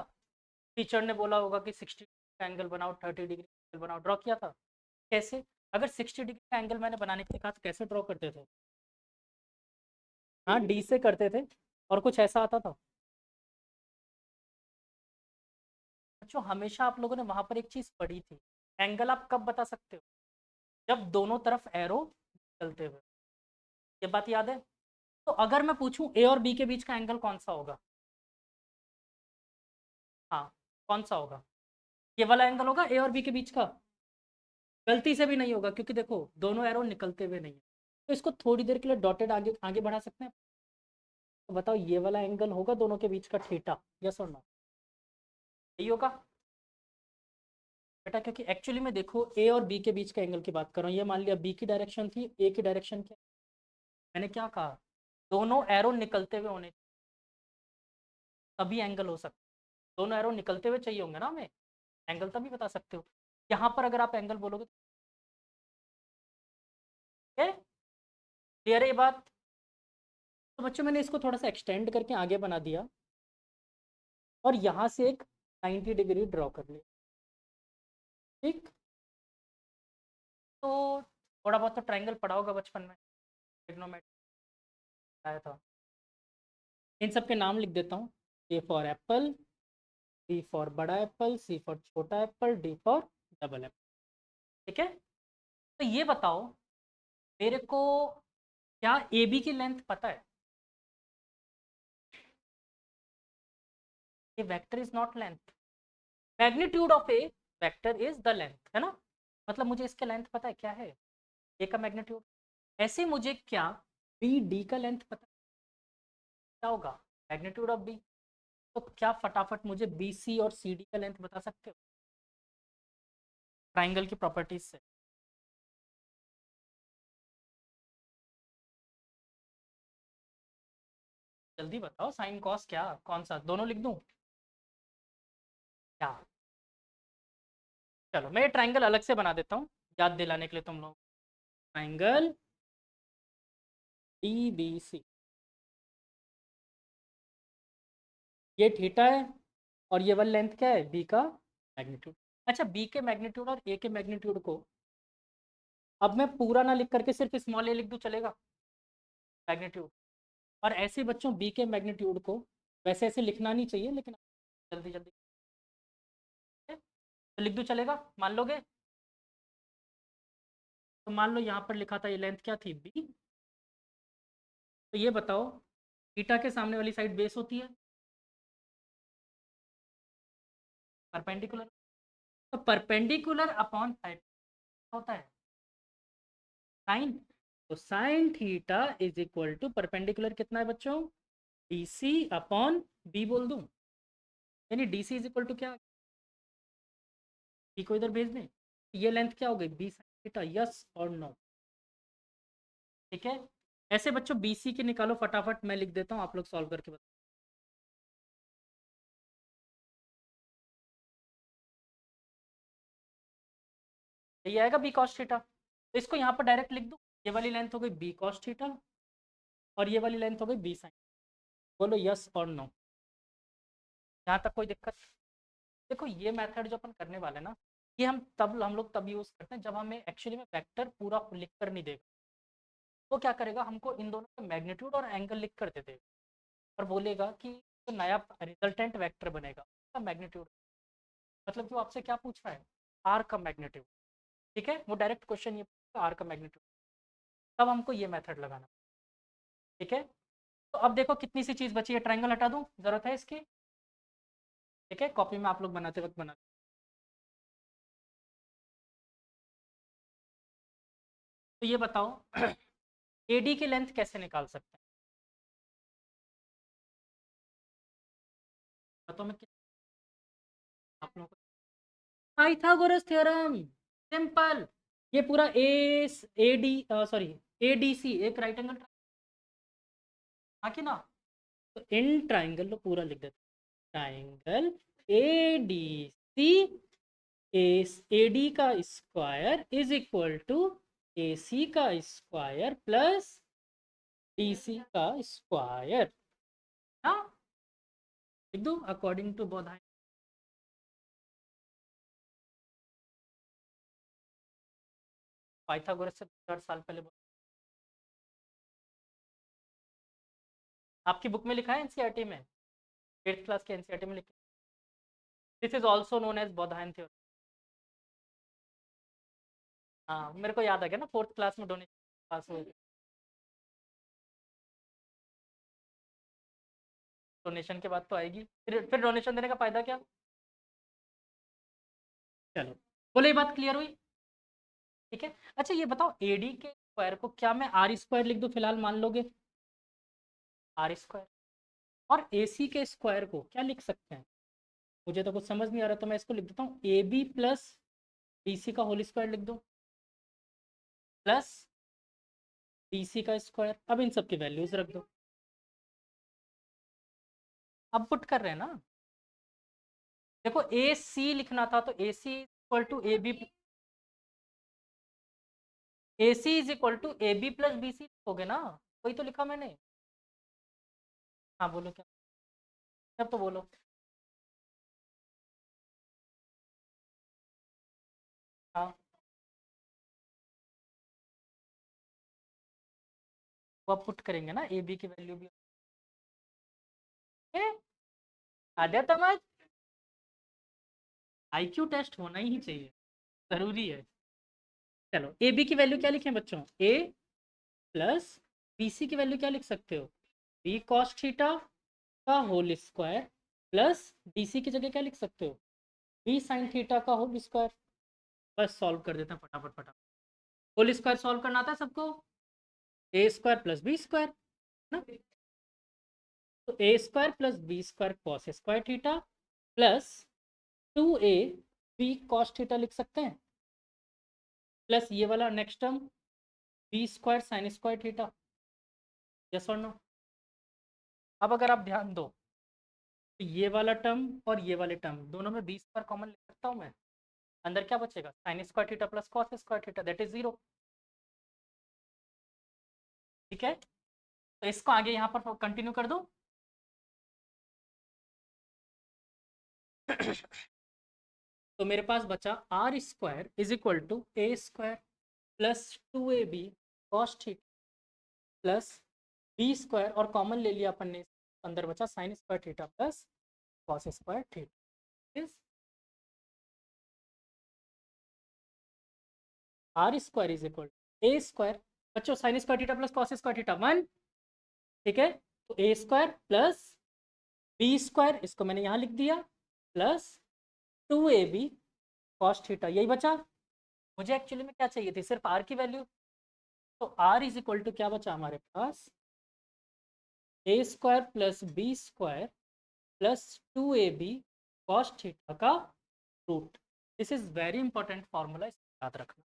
टीचर ने बोला होगा कि 60 का एंगल बनाओ, 30 डिग्री एंगल बनाओ, ड्रॉ किया था। कैसे? अगर 60 डिग्री का एंगल मैंने बनाने के लिए कहा तो कैसे ड्रॉ करते थे? हाँ, डी से करते थे, और कुछ ऐसा आता था। बच्चों हमेशा आप लोगों ने वहां पर एक चीज पढ़ी थी, एंगल आप कब बता सकते हो? जब दोनों तरफ एरो चलते हुए। ये बात याद है? तो अगर मैं पूछूं ए और बी के बीच का एंगल कौन सा होगा? हाँ, कौन सा होगा? ये वाला एंगल होगा ए और बी के बीच का? गलती से भी नहीं होगा, क्योंकि देखो दोनों एरो निकलते हुए नहीं है। तो इसको थोड़ी देर के लिए डॉटेड आगे आगे बढ़ा सकते हैं। तो बताओ ये वाला एंगल होगा दोनों के बीच का थीटा, यस और नो? यही होगा बेटा, क्योंकि एक्चुअली में देखो ए और बी के बीच का एंगल की बात कर रहा हूँ, ये मान लिया बी की डायरेक्शन थी, ए की डायरेक्शन क्या, मैंने क्या कहा, दोनों एरो निकलते हुए होने, तभी एंगल हो सकता है। दोनों एरो निकलते हुए चाहिए होंगे ना हमें, एंगल तभी बता सकते हो। यहाँ पर अगर आप एंगल बोलोगे, क्लियर है ये बात? तो बच्चों मैंने इसको थोड़ा सा एक्सटेंड करके आगे बना दिया, और यहाँ से एक 90 डिग्री ड्रॉ कर लिया। ठीक, तो थोड़ा बहुत तो ट्राइंगल पढ़ा होगा बचपन में, ट्रिग्नोमेट्री आया था। इन सब के नाम लिख देता हूँ। A for apple, B for बड़ा एप्पल, सी फॉर छोटा apple, D for double apple. ठीक है, तो ये बताओ मेरे को, क्या ए बी की लेंथ पता है? ये vector is not length, magnitude of A vector is the length, है ना? मतलब मुझे इसका लेंथ पता है क्या है, ए का मैग्नीट्यूड। ऐसे मुझे क्या बी डी का लेंथ पता है? क्या होगा? Magnitude of B. तो क्या फटाफट मुझे बी सी और सी डी का लेंथ बता सकते हो ट्राइंगल की प्रॉपर्टीज से? जल्दी बताओ, साइन कॉस क्या, कौन सा, दोनों लिख दूं क्या? चलो मैं ये ट्राइंगल अलग से बना देता हूँ याद दिलाने के लिए तुम लोग। ट्राइंगल डी बी सी, ये थीटा है, और ये वाला लेंथ क्या है, बी का मैग्नीट्यूड। अच्छा, बी के मैग्नीट्यूड और ए के मैग्नीट्यूड को अब मैं पूरा ना लिख करके सिर्फ स्मॉल ए लिख दूं, चलेगा? मैग्नीट्यूड। और ऐसे बच्चों बी के मैग्नीट्यूड को वैसे ऐसे लिखना नहीं चाहिए, लेकिन जल्दी जल्दी तो लिख दूं, चलेगा? मान लोगे? तो मान लो यहाँ पर लिखा था, ये लेंथ क्या थी, बी। तो ये बताओ, थीटा के सामने वाली साइड बेस होती है, परपेंडिकुलर। तो परपेंडिकुलर अपॉन साइड होता है साइन। तो sine theta is equal to perpendicular कितना है बच्चों, डी सी अपॉन बी बोल दूं, यानी D C is equal to क्या, बी को इधर भेज दें। ये लेंथ क्या हो गई, बी साइन थीटा, यस और नो? ठीक है, ऐसे बच्चों बी सी के निकालो फटाफट, मैं लिख देता हूँ, आप लोग सॉल्व करके बताओ। ये आएगा बी कॉस थीटा, तो इसको यहाँ पर डायरेक्ट लिख दूं। ये वाली लेंथ हो गई बी कॉस थीटा, और ये वाली लेंथ हो गई बी साइन। बोलो यस और नो, यहाँ तक कोई दिक्कत? देखो ये मेथड जो अपन करने वाले हैं ना, ये हम लोग तब यूज़ करते हैं जब हमें एक्चुअली में वेक्टर पूरा लिख कर नहीं देगा। वो क्या करेगा, हमको इन दोनों का मैग्नीट्यूड और एंगल लिख कर दे देगा, और बोलेगा कि जो नया रिजल्टेंट वेक्टर बनेगा उसका मैग्नीट्यूड, मतलब कि वो आपसे क्या पूछ रहा है, आर का मैग्नीट्यूड। ठीक है, वो डायरेक्ट क्वेश्चन ये आर का मैग्नीट्यूड, तब हमको ये मेथड लगाना। ठीक है, तो अब देखो कितनी सी चीज़ बची है, ट्राइंगल हटा दूँ, जरूरत है इसकी? ठीक है, कॉपी में आप लोग बनाते वक्त बना। तो ये बताओ एडी की लेंथ कैसे निकाल सकते हैं? बताओ मैं आप लोगों को, पाइथागोरस थ्योरम, सिंपल। ये पूरा A D sorry A D C एक राइट एंगल, हाँ कि ना? तो इन ट्राइंगल को पूरा लिख देते, triangle A D C, A D का square is equal to A C का स्क्वायर प्लस डी सी का स्क्वायर। हाँ, लिख दूँ अकॉर्डिंग टू बोधायन। पाइथागोरस से 4 साल पहले आपकी बुक में लिखा है, एनसीईआरटी में, 8th क्लास के एनसीईआरटी में लिखा, this is also known as Baudhayana theorem. हाँ मेरे को याद आ गया ना, 4th क्लास में डोनेशन पास हुए, डोनेशन के बाद तो आएगी, फिर डोनेशन देने का फायदा क्या? चलो, बोले ये बात क्लियर हुई? ठीक है, अच्छा ये बताओ एडी के स्क्वायर को क्या मैं आर स्क्वायर लिख दूं, फिलहाल मान लोगे? R square. और ए सी के स्क्वायर को क्या लिख सकते हैं? मुझे तो कुछ समझ नहीं आ रहा, तो मैं इसको लिख देता हूँ, A B plus B C का होल स्क्वायर लिख दो, प्लस बी सी का स्क्वायर। अब इन सब की वैल्यूज रख दो, अब पुट कर रहे हैं ना। देखो ए सी लिखना था, तो A C equal to A B, A C is equal to A B plus B C हो गया ना, वही तो लिखा मैंने। हाँ बोलो क्या, अब तो बोलो। हाँ, वो अब पुट करेंगे ना, ए बी की वैल्यू भी। आ गया समझ? आईक्यू टेस्ट होना ही चाहिए, जरूरी है। चलो ए बी की वैल्यू क्या लिखें बच्चों? ए प्लस बी सी की वैल्यू क्या लिख सकते हो? बी कॉस थीटा का whole square plus D C की जगह क्या लिख सकते हो? बी साइन थीटा का होल स्क्वायर। बस सॉल्व कर देते हैं फटाफट फटाफट। होल स्क्वायर सॉल्व करना आता है सबको? A square plus B square ना, तो A square plus B square cos square theta plus 2a B cos theta लिख सकते हैं, प्लस ये वाला next term B square sine square theta. Yes और नो? अब अगर आप ध्यान दो तो ये वाला टर्म और ये वाले टर्म दोनों में बी स्क्वायर कॉमन ले सकता हूँ मैं। अंदर क्या बचेगा? Sign square theta plus cos square theta, that is 0। ठीक है, तो इसको आगे यहाँ पर कंटिन्यू कर दो। तो मेरे पास बचा R square is equal to A square plus 2ab cos theta plus B square, और कॉमन ले लिया अपन ने, अंदर बचा sine square theta plus cos square theta is R square is equal A square. बच्चों sine square theta plus cos square theta 1। ठीक है, तो A square plus B square, इसको मैंने यहाँ लिख दिया, प्लस 2ab कॉस थीटा, यही बचा। मुझे एक्चुअली में क्या चाहिए थी? सिर्फ आर की वैल्यू। तो आर इज इक्वल टू क्या बचा हमारे पास? A square plus B square plus 2ab cos theta का root. This is very important formula, याद रखना।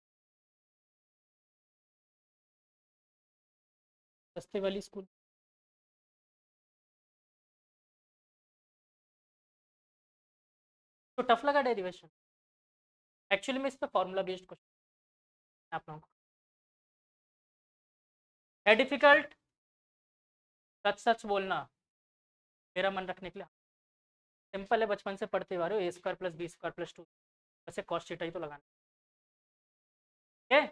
सस्ते वाली स्कूल। तो टफ लगा डेरिवेशन? एक्चुअली में इस पर फॉर्मूला बेस्ड क्वेश्चन आप लोगों को है डिफिकल्ट। सच सच बोलना, मेरा मन रखने के लिए। सिंपल है, बचपन से पढ़ते आ रहे हो, A square plus B square plus 2, वैसे कॉस थीटा ही तो लगाना है।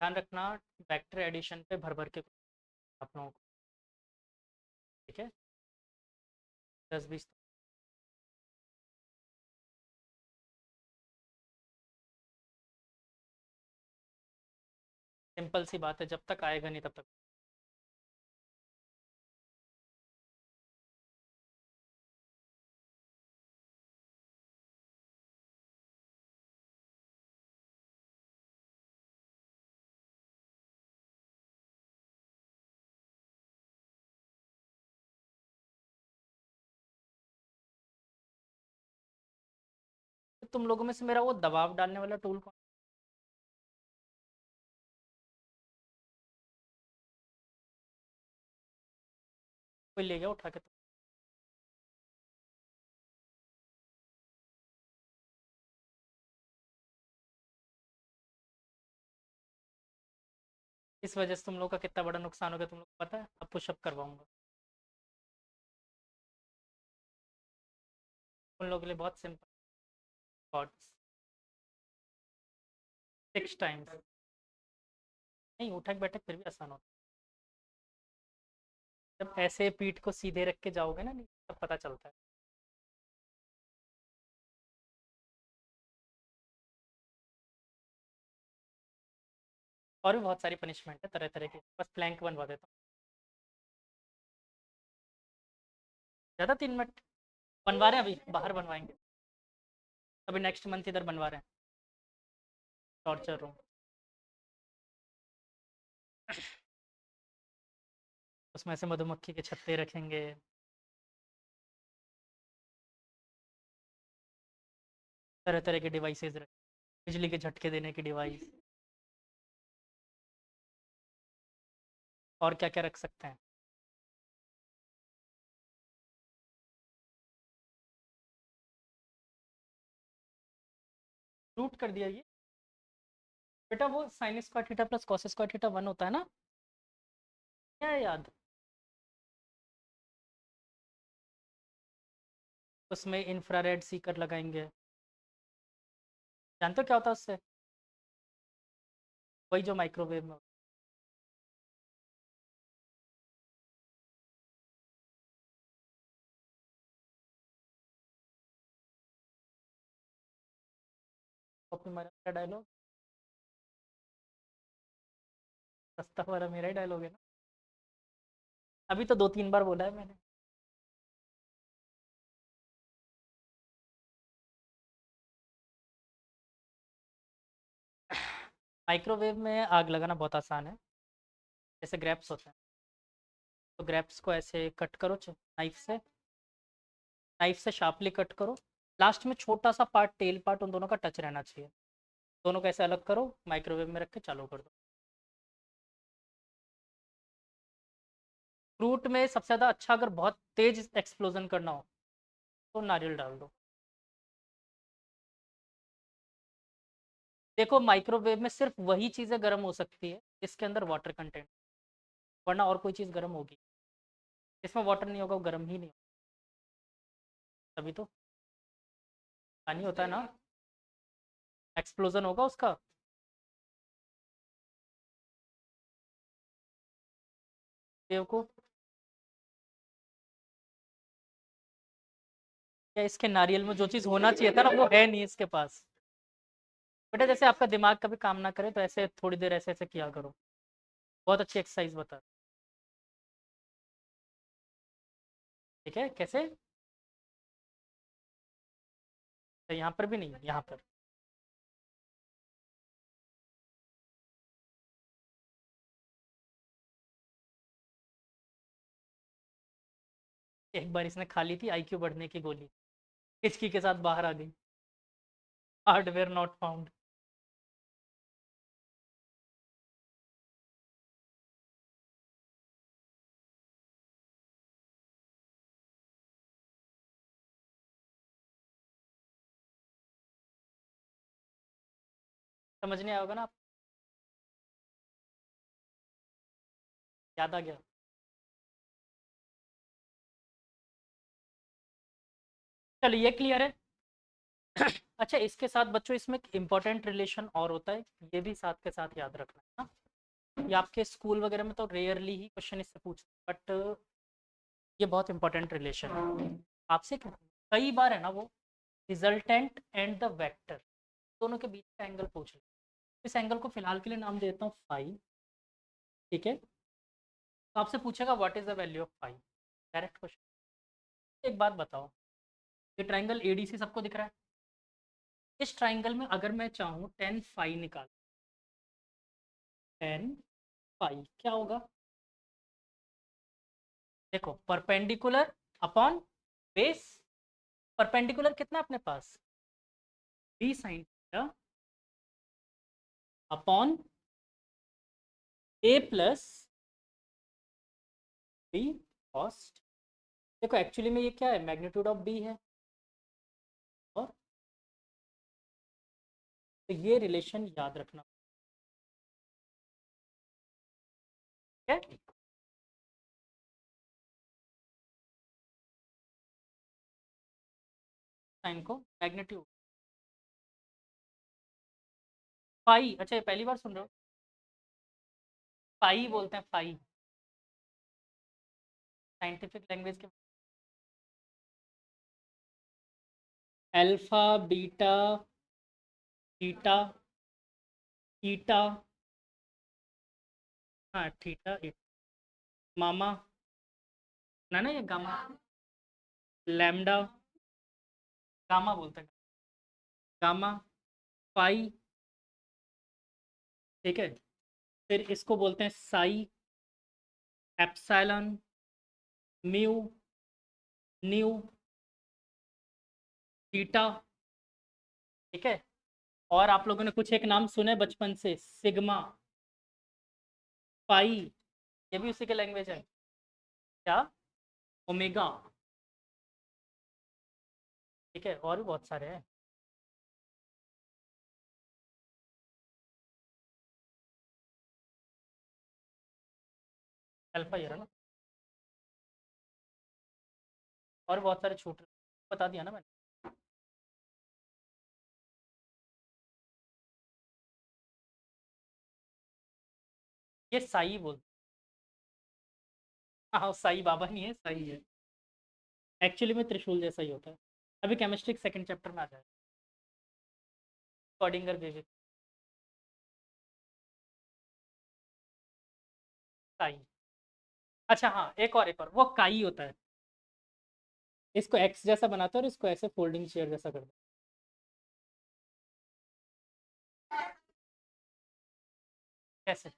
ध्यान रखना, वेक्टर एडिशन पे भर भर के आप लोगों को। ठीक है, 10-20। सिंपल सी बात है, जब तक आएगा नहीं तब तक। तो तुम लोगों में से मेरा वो दबाव डालने वाला टूल कौन? कोई ले गया उठा के? तो इस वजह से तुम लोग का कितना बड़ा नुकसान हो गया तुम लोग को पता है? अब पुशअप करवाऊंगा उन लोगों के लिए, बहुत सिंपल। Chords 6 times. नहीं, उठक बैठक फिर भी आसान होता है, जब ऐसे पीठ को सीधे रख के जाओगे ना, नहीं तब पता चलता है। और भी बहुत सारी पनिशमेंट है तरह तरह की, बस प्लैंक बनवा देता हूँ। ज़्यादा 3 मिनट बनवा रहे हैं, अभी बाहर बनवाएंगे। अभी नेक्स्ट मंथ इधर बनवा रहे हैं, टॉर्चर रूम। उसमें से मधुमक्खी के छत्ते रखेंगे, तरह तरह के डिवाइसेज रखेंगे, बिजली के झटके देने की डिवाइस, और क्या क्या रख सकते हैं। रूट कर दिया ये बेटा, वो sign square theta plus cos square theta 1 होता है ना, क्या है याद? उसमें इंफ्रारेड सीकर लगाएंगे। जानते हो क्या होता है उससे? वही जो माइक्रोवेव में कॉपी मारा डायलॉग। सस्ता वाला मेरा ही डायलॉग है ना। अभी तो 2-3 बार बोला है मैंने। माइक्रोवेव में आग लगाना बहुत आसान है। जैसे ग्रेप्स होते हैं, तो ग्रेप्स को ऐसे कट करो नाइफ से। नाइफ से शार्पली कट करो। लास्ट में छोटा सा पार्ट, टेल पार्ट, उन दोनों का टच रहना चाहिए। दोनों को ऐसे अलग करो, माइक्रोवेव में रख के चालू कर दो। फ्रूट में सबसे ज़्यादा अच्छा, अगर बहुत तेज एक्सप्लोजन करना हो तो नारियल डाल दो। देखो, माइक्रोवेव में सिर्फ वही चीज़ें गर्म हो सकती है जिसके अंदर वाटर कंटेंट, वरना और कोई चीज़ गर्म होगी। इसमें वाटर नहीं होगा वो गर्म ही नहीं होगा। तभी तो पानी होता है ना, एक्सप्लोजन होगा उसका। बेवकूफ। या इसके नारियल में जो चीज़ होना चाहिए था ना, वो है नहीं इसके पास। बेटा, जैसे आपका दिमाग कभी काम ना करे तो ऐसे थोड़ी देर ऐसे ऐसे किया करो। बहुत अच्छी एक्सरसाइज बता। ठीक है, कैसे? तो यहाँ पर भी नहीं, यहाँ पर। एक बार इसने खा ली थी आईक्यू बढ़ने की गोली, हिचकी के साथ बाहर आ गई। Hardware not found. समझ नहीं आया होगा ना आप? याद आ गया? चलिए, ये क्लियर है। अच्छा, इसके साथ बच्चों इसमें एक इम्पोर्टेंट रिलेशन और होता है, ये भी साथ के साथ याद रखना है ना। ये आपके स्कूल वगैरह में तो रेयरली ही क्वेश्चन इससे पूछते, बट ये बहुत इंपॉर्टेंट रिलेशन है आपसे। कई बार है ना वो, रिजल्टेंट एंड द वेक्टर दोनों के बीच का एंगल पूछ ले। इस एंगल को फिलहाल के लिए नाम देता हूँ फाई। ठीक है, तो आपसे पूछेगा what is the value of phi. Direct question. एक बात बताओ, ये ट्राइंगल एडीसी सबको दिख रहा है। इस ट्राइंगल में अगर मैं चाहूँ टेन फाई निकाल, टेन फाई क्या होगा? देखो, परपेंडिकुलर अपॉन बेस। परपेंडिकुलर कितना अपने पास? बी साइन थीटा अपॉन ए प्लस बी कॉस्ट। देखो, एक्चुअली में ये क्या है, मैग्नीट्यूड ऑफ बी है। और तो ये रिलेशन याद रखना। ठीक है, साइन को मैग्नीट्यूड फाई। अच्छा, ये पहली बार सुन रहे हो? फाई बोलते हैं, फाई। साइंटिफिक लैंग्वेज के अल्फा, बीटा, थीटा, थीटा, हाँ थीटा, मामा, ना ना, ये गामा, लैम्डा, गामा बोलते हैं, गामा, पाई। ठीक है, फिर इसको बोलते हैं Sai, epsilon, mu, new, theta. ठीक है, और आप लोगों ने कुछ एक नाम सुने बचपन से, सिग्मा, पाई, ये भी उसी के लैंग्वेज है। क्या? ओमेगा। ठीक है, और भी बहुत सारे हैं। अल्फा ये रहा ना, और बहुत सारे छूट रहे, बता दिया ना मैंने। ये साई बोल, हाँ साई बाबा नहीं है, साई है। एक्चुअली में त्रिशूल जैसा ही होता है। अभी केमिस्ट्री सेकंड चैप्टर में आ जाए। स्कॉडिंगर बेबी, साई। अच्छा हाँ, एक और वो काई होता है। इसको एक्स जैसा बनाता है और इसको ऐसे फोल्डिंग चेयर जैसा कर दो। कैसे?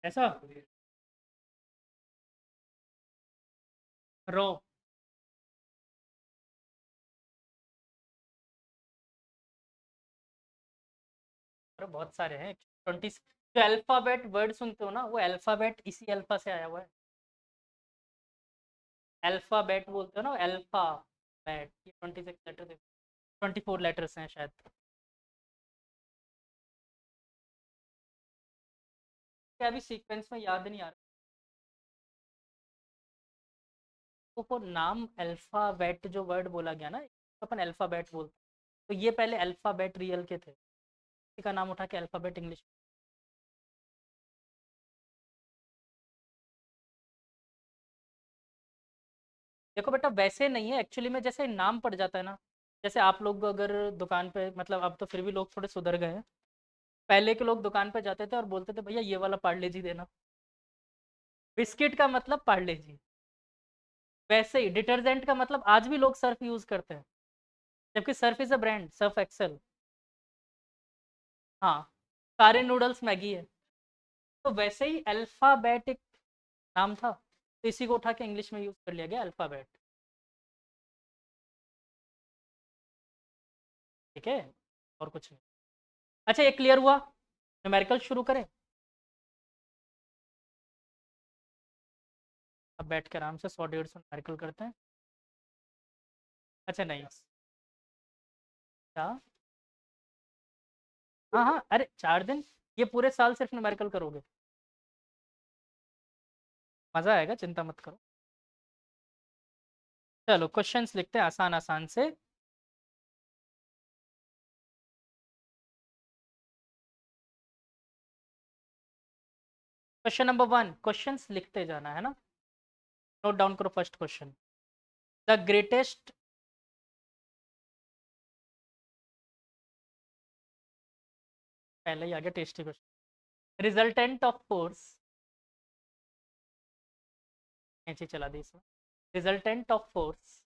ऐसा? रो। अरे बहुत सारे हैं, 20। जो अल्फाबेट वर्ड सुनते हो ना, वो अल्फाबेट इसी अल्फा से आया हुआ है। अल्फाबेट बोलते हो ना, अल्फा बैट, ये 26 लेटर, 24 लेटर्स हैं शायद। क्या अभी सीक्वेंस में याद नहीं आ रहा। तो वो नाम अल्फाबेट जो वर्ड बोला गया ना, तो अपन अल्फाबेट बोलते हैं। तो ये पहले अल्फाबेट रियल के थे, इसी का नाम उठा के अल्फाबेट इंग्लिश। देखो बेटा, वैसे नहीं है एक्चुअली में, जैसे नाम पड़ जाता है ना। जैसे आप लोग अगर दुकान पे, मतलब अब तो फिर भी लोग थोड़े सुधर गए हैं। पहले के लोग दुकान पे जाते थे और बोलते थे भैया ये वाला पार्ले जी देना। बिस्किट का मतलब पार्ले जी। वैसे ही डिटर्जेंट का मतलब आज भी लोग सर्फ यूज करते हैं, जबकि Surf is a brand, Surf Excel. हाँ, सारे नूडल्स मैगी है। तो वैसे ही अल्फाबेट एक नाम था, तो इसी को उठा के इंग्लिश में यूज कर लिया गया अल्फाबेट। ठीक है, और कुछ नहीं। अच्छा, ये क्लियर हुआ? न्यूमेरिकल शुरू करें? अब बैठ के आराम से 100 150 न्यूमेरिकल करते हैं। अच्छा नहीं, क्या? हाँ हाँ, अरे 4 दिन, ये पूरे साल सिर्फ न्यूमेरिकल करोगे, मजा आएगा, चिंता मत करो। चलो क्वेश्चंस लिखते हैं आसान आसान से। क्वेश्चन नंबर 1, क्वेश्चंस लिखते जाना है ना। नोट डाउन करो फर्स्ट क्वेश्चन। द ग्रेटेस्ट, पहले ही आ गया tasty question. Resultant of force, ऐसे चला दी इसमें। Resultant of force,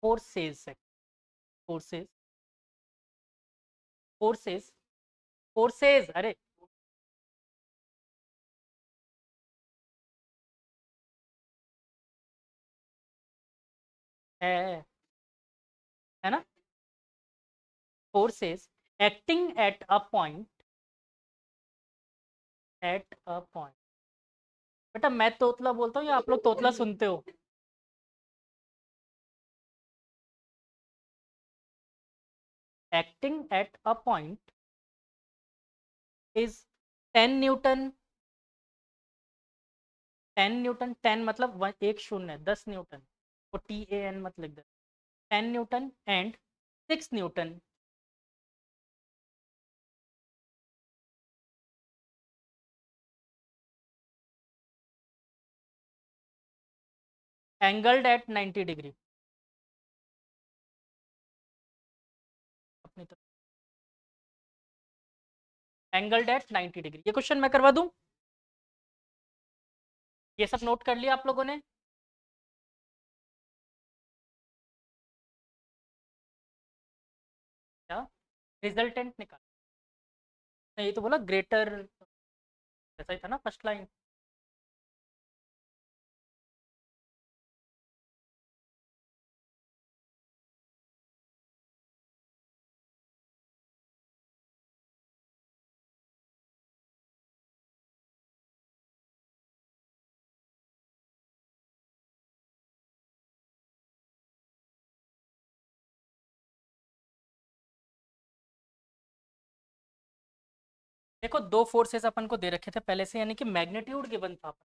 forces, forces, forces, forces, अरे है ना, forces acting at a point, at a point. बेटा मैं तोतला बोलता हूँ या आप लोग तोतला सुनते हो? Acting at a point is 10 Newton. 10 Newton, 10 मतलब एक शून्य, 10 न्यूटन, तो TAN मत लिख दे। 10 Newton and 6 Newton angled at 90 degree, अपनी तरफ एंगल्ड एट 90 डिग्री। ये क्वेश्चन मैं करवा दूं? ये सब नोट कर लिया आप लोगों ने? क्या? रिजल्टेंट निकाल, नहीं तो बोला ग्रेटर, ऐसा ही था ना फर्स्ट लाइन। देखो दो फोर्सेस अपन को दे रखे थे पहले से, यानी कि मैग्नीट्यूड गिवन था अपन,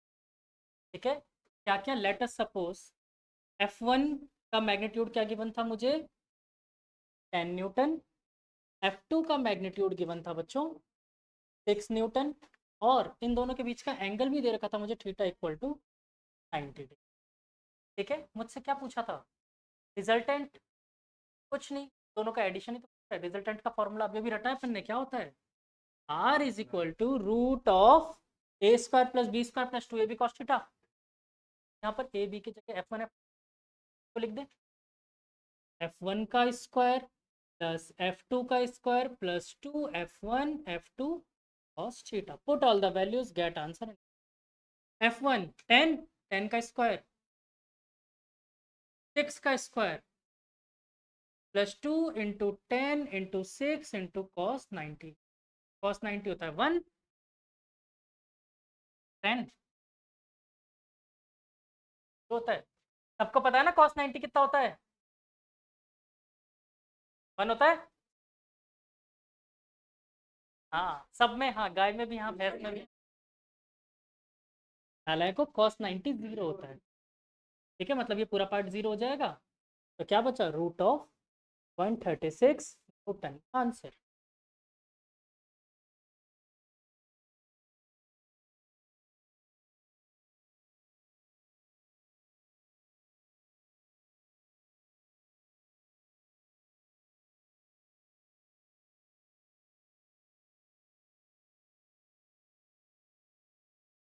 ठीक है। क्या क्या, लेट अस सपोज F1 का मैग्नीट्यूड क्या गिवन था मुझे, 10 न्यूटन। F2 का मैग्नीट्यूड गिवन था बच्चों 6 न्यूटन। और इन दोनों के बीच का एंगल भी दे रखा था मुझे, थीटा इक्वल टू 90 डिग्री। ठीक है, मुझसे क्या पूछा था, रिजल्टेंट, कुछ नहीं, दोनों का एडिशन ही तो है। रिजल्टेंट का फॉर्मूला अभी भी रटा है अपन ने, क्या होता है, R is equal to root of A square plus B square plus 2ab cos theta. यहाँ पर ए बी की जगह F1 को लिख दे, F1 का स्क्वायर प्लस F2 का square plus 2F1 F2 cos theta. Put all the values, get answer. F1 10, 10 का square, 6 का square plus 2 into 10 into 6 into cos 90। cos 90 होता है 1, 10 होता है। सबको पता है ना cos 90 कितना होता है, 1 होता है। हाँ सब में, हाँ गाय में भी, हाँ भैंस में भी। हालांकि को cos 90 जीरो होता है, ठीक है, मतलब ये पूरा पार्ट जीरो हो जाएगा। तो क्या बचा, रूट ऑफ 136 न्यूटन, आंसर।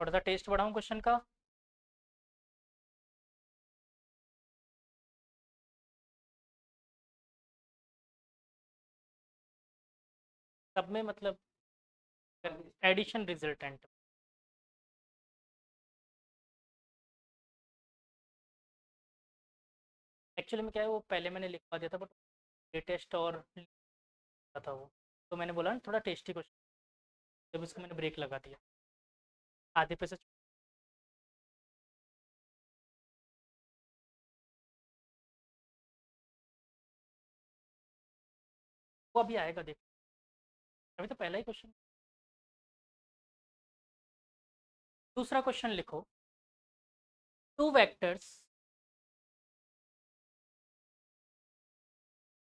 थोड़ा सा टेस्ट बढ़ाऊं क्वेश्चन का। सब में मतलब एडिशन रिजल्टेंट। एक्चुअली में क्या है, वो पहले मैंने लिखवा दिया था बट लेटेस्ट और था वो, तो मैंने बोला ना थोड़ा टेस्टी क्वेश्चन, जब उसको मैंने ब्रेक लगा दिया आधे पे से। वो अभी आएगा देख, अभी तो पहला ही क्वेश्चन। दूसरा क्वेश्चन लिखो, two vectors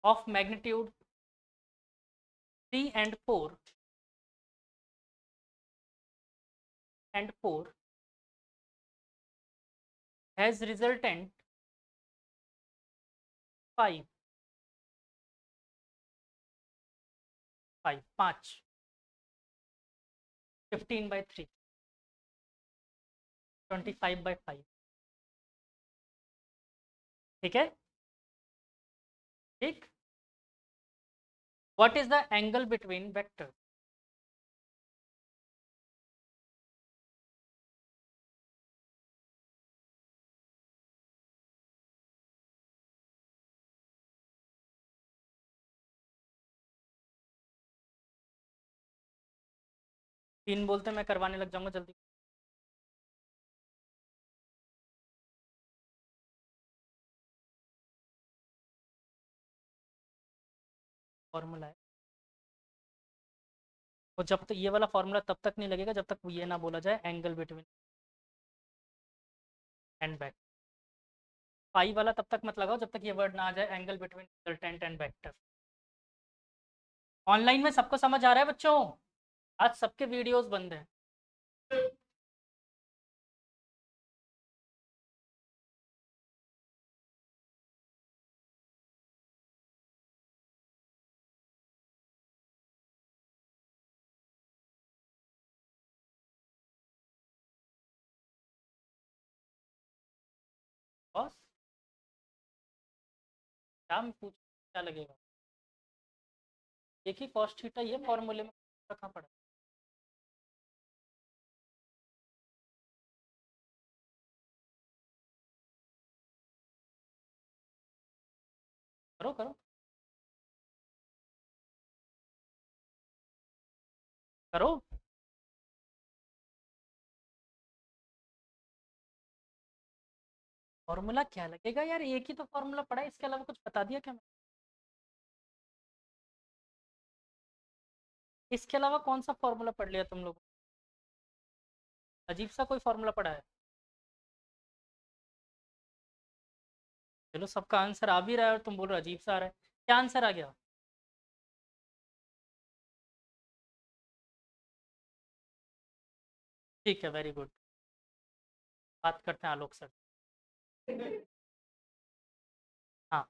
of magnitude 3 and 4 has resultant 5, 5, 15/3, 25/5। ठीक है, ठीक। What is the angle between vector. 3 बोलते मैं करवाने लग जाऊंगा जल्दी। फॉर्मूला है, और जब तक ये वाला फॉर्मूला तब तक नहीं लगेगा जब तक ये ना बोला जाए एंगल बिटवीन एंड बैक। पाई वाला तब तक मत लगाओ जब तक ये वर्ड ना आ जाए, angle between resultant and vector. Online में सबको समझ आ रहा है बच्चों, आज सबके वीडियोस बंद है। बॉस क्या पूछ, क्या लगेगा, एक ही कॉस थीटा ये फॉर्मूले में रखना पड़ा। करो करो करो। फॉर्मूला क्या लगेगा यार, एक ही तो फॉर्मूला पड़ा है, इसके अलावा कुछ बता दिया क्या मैं। इसके अलावा कौन सा फॉर्मूला पढ़ लिया तुम लोग? अजीब सा कोई फॉर्मूला पढ़ा है? चलो, सबका आंसर आ भी रहा है और तुम बोल रहे हो अजीब सा आ रहा है। क्या आंसर आ गया? ठीक है, वेरी गुड। बात करते हैं आलोक सर। हाँ।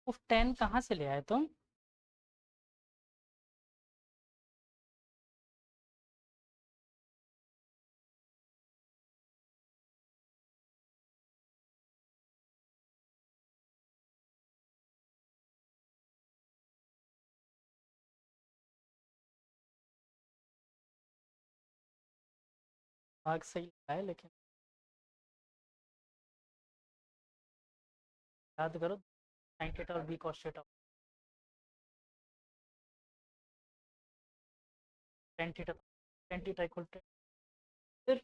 उफ, 10 कहाँ से ले आए तुम? भाग सही लगा है लेकिन याद करो, साइन थीटा और B cos theta. Tan theta, tan theta equal to, फिर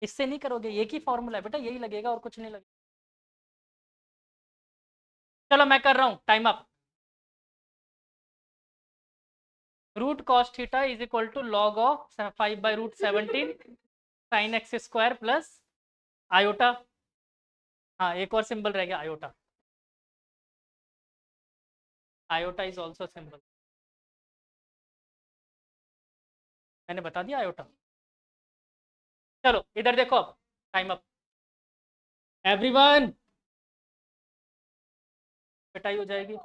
इससे नहीं करोगे? एक ही फॉर्मूला है बेटा, यही लगेगा और कुछ नहीं लगेगा। चलो मैं कर रहा हूँ, time up. Root cos theta is equal to log of 5/√17 sine X square plus iota. हाँ, एक और सिंबल रह गया, iota. Iota is also symbol. मैंने बता दिया आयोटा। चलो इधर देखो अब, टाइम अप एवरीवन। पिटाई हो जाएगी।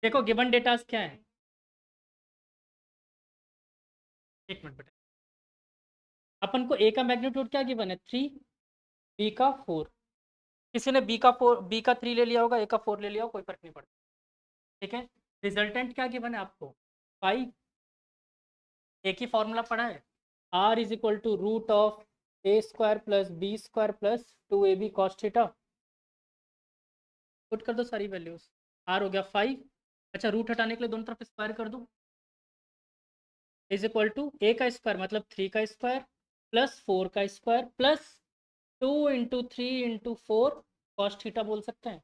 देखो गिवन डेटास क्या है। एक मिनट बेटा, अपन को ए का मैग्नीट्यूड क्या गिवन है? 3, बी का 4। किसी ने बी का 4, बी का 3 ले लिया होगा, ए का 4 ले लिया होगा, कोई फर्क नहीं पड़ता। ठीक है। रिजल्टेंट क्या गिवन है आपको? 5। एक ही फॉर्मूला पढ़ा है, R is equal to root of A square plus B square plus 2ab cos theta. Put कर दो सारी वैल्यूज। आर हो गया 5। अच्छा, रूट हटाने के लिए दोनों तरफ स्क्वायर कर दूं। इज इक्वल टू ए का स्क्वायर मतलब 3 का स्क्वायर प्लस 4 का स्क्वायर प्लस 2 × 3 × 4 कॉस थीटा बोल सकते हैं।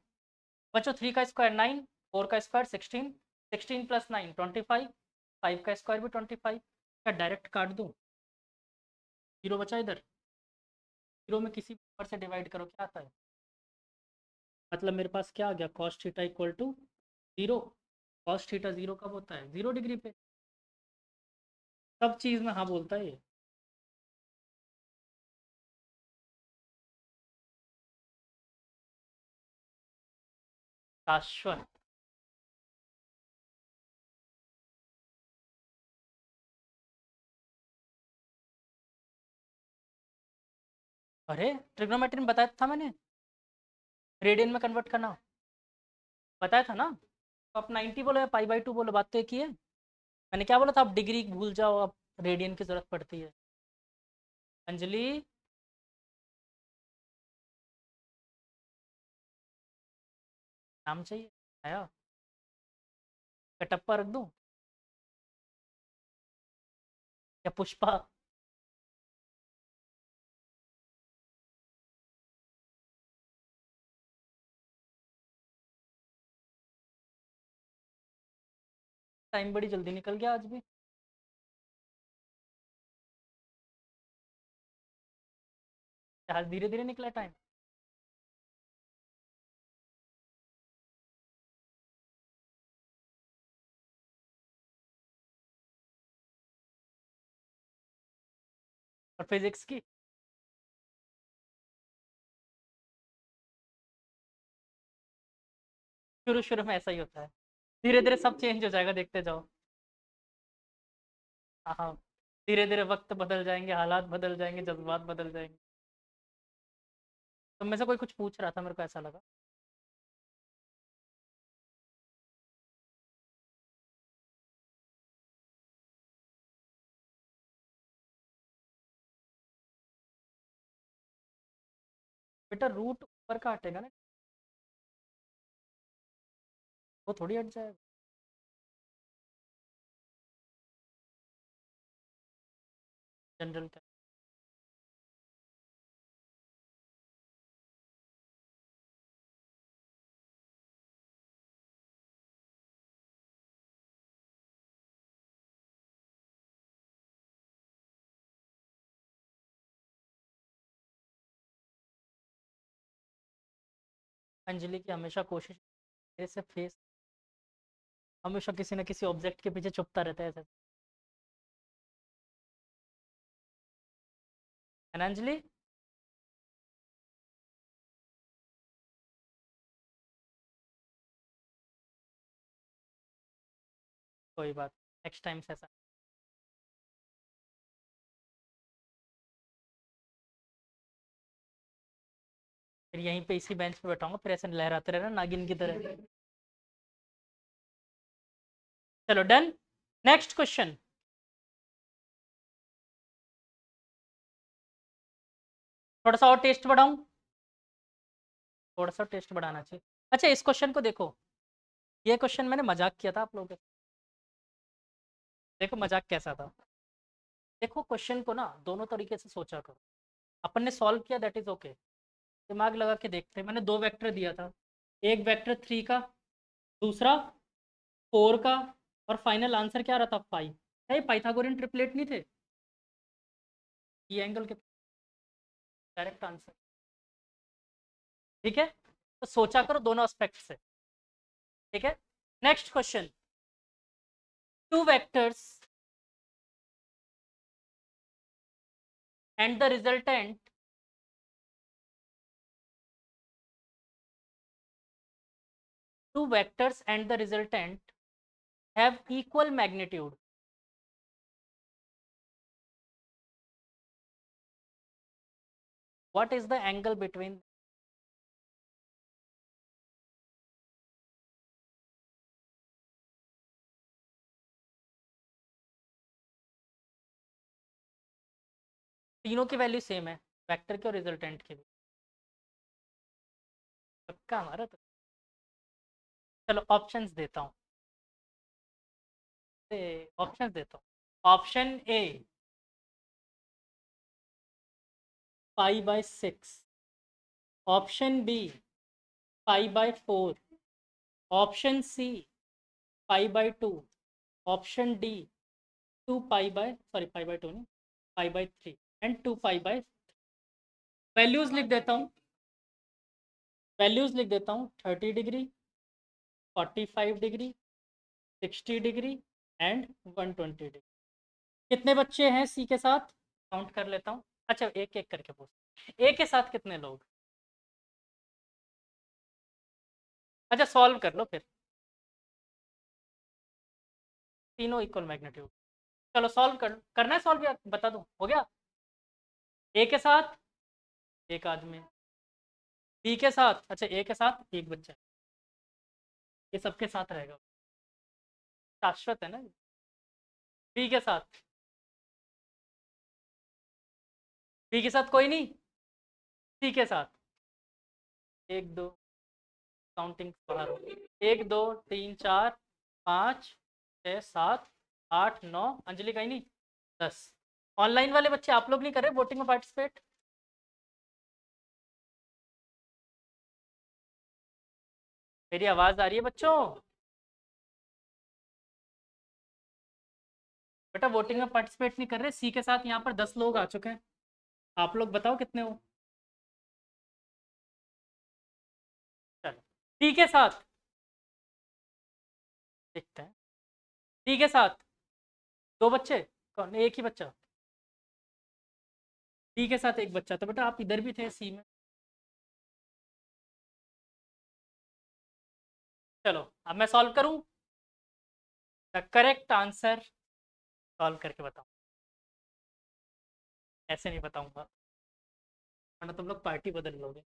बच्चों 3 का स्क्वायर 9, 4 का स्क्वायर 16, 16 प्लस 9 25, 5 का स्क्वायर भी 25। क्या डायरेक्ट काट दूं? जीरो बचा इधर। जीरो में किसी पर से डिवाइड करो, क्या आता है? मतलब मेरे पास क्या आ गया? Cos theta equal to zero. Cos theta zero कब होता है? 0 डिग्री पे। सब चीज़ में हाँ बोलता है ये। शाश्वत। अरे, ट्रिग्नोमेट्री में बताया था मैंने, रेडियन में कन्वर्ट करना बताया था ना। तो आप 90 बोलो या पाई/2 बोलो, बात तो एक ही है। मैंने क्या बोला था? आप डिग्री भूल जाओ, अब रेडियन की जरूरत पड़ती है। अंजलि, नाम चाहिए? आया? कटप्पा रख दूं या पुष्पा? टाइम बड़ी जल्दी निकल गया आज भी। आज धीरे धीरे निकला टाइम। और फिजिक्स की शुरू शुरू में ऐसा ही होता है, धीरे धीरे सब चेंज हो जाएगा, देखते जाओ। हाँ हाँ, धीरे धीरे वक्त बदल जाएंगे, हालात बदल जाएंगे, जज्बात बदल जाएंगे। तो में से कोई कुछ पूछ रहा था, मेरे को ऐसा लगा। बेटा रूट ऊपर का हटेगा ना, वो थोड़ी हट जाएगा। जनरल का। अंजलि की हमेशा कोशिश मेरे से फेस हमेशा किसी न किसी ऑब्जेक्ट के पीछे छुपता रहता है ऐसे, है ना अंजलि? कोई बात, नेक्स्ट टाइम से ऐसा। फिर यहीं पे इसी बेंच पे बैठाऊंगा, फिर ऐसे लहराते रहना नागिन की तरह। चलो डन। Next question. थोड़ा सा और टेस्ट बढ़ाऊं? थोड़ा सा टेस्ट बढ़ाना चाहिए। अच्छा इस क्वेश्चन को देखो, ये क्वेश्चन मैंने मजाक किया था आप लोगों के साथ। देखो मजाक कैसा था। देखो क्वेश्चन को ना दोनों तरीके से सोचा करो। अपन ने सॉल्व किया दैट इज ओके, दिमाग लगा के देखते हैं। मैंने दो वेक्टर दिया था, एक वेक्टर 3 का, दूसरा 4 का, और फाइनल आंसर क्या रहा था 5। है पाइथागोरियन ट्रिपलेट नहीं थे ये एंगल के? Direct answer. ठीक है, तो सोचा करो दोनों एस्पेक्ट से। ठीक है, next question. Two vectors and the resultant two vectors and the resultant have equal magnitude. What is the angle between? तीनों की वैल्यू सेम है, वेक्टर के और रिजल्टेंट के भी। पक्का हमारा तो। चलो ऑप्शंस देता हूँ, ऑप्शंस देता हूँ। Option A π/6, option B π/4, option C π/2, option D 2 π/2 नहीं, π/3 एंड 2 π/। वैल्यूज लिख देता हूँ, वैल्यूज लिख देता हूँ। 30 degree, 45 degree, 60 degree and 120 degree. कितने बच्चे हैं सी के साथ? काउंट कर लेता हूँ। अच्छा एक एक करके पूछ, ए के साथ कितने लोग? अच्छा सॉल्व कर लो फिर। तीनों इक्वल मैग्नीट्यूड। चलो सॉल्व करना है सॉल्व या बता दूं? हो गया। ए के साथ एक आदमी, बी के साथ, अच्छा ए के साथ एक बच्चा, ये सबके साथ रहेगा, शाश्वत है ना। बी के साथ, बी के साथ कोई नहीं। सी के साथ एक दो, काउंटिंग बाहर, 1 2 3 4 5 6 7 8 9, अंजलि कहीं नहीं, 10। ऑनलाइन वाले बच्चे आप लोग नहीं कर रहे वोटिंग में पार्टिसिपेट? मेरी आवाज आ रही है बच्चों? बेटा वोटिंग में पार्टिसिपेट नहीं कर रहे, सी के साथ यहाँ पर 10 लोग आ चुके हैं। आप लोग बताओ कितने हो? चलो डी के साथ देखते हैं। डी के साथ दो बच्चे, कौन? एक ही बच्चा। डी के साथ एक बच्चा, तो बेटा आप इधर भी थे सी में। चलो अब मैं सॉल्व करूं। द करेक्ट आंसर, सॉल्व करके बताऊं, ऐसे नहीं बताऊंगा वरना तुम लोग पार्टी बदल लोगे।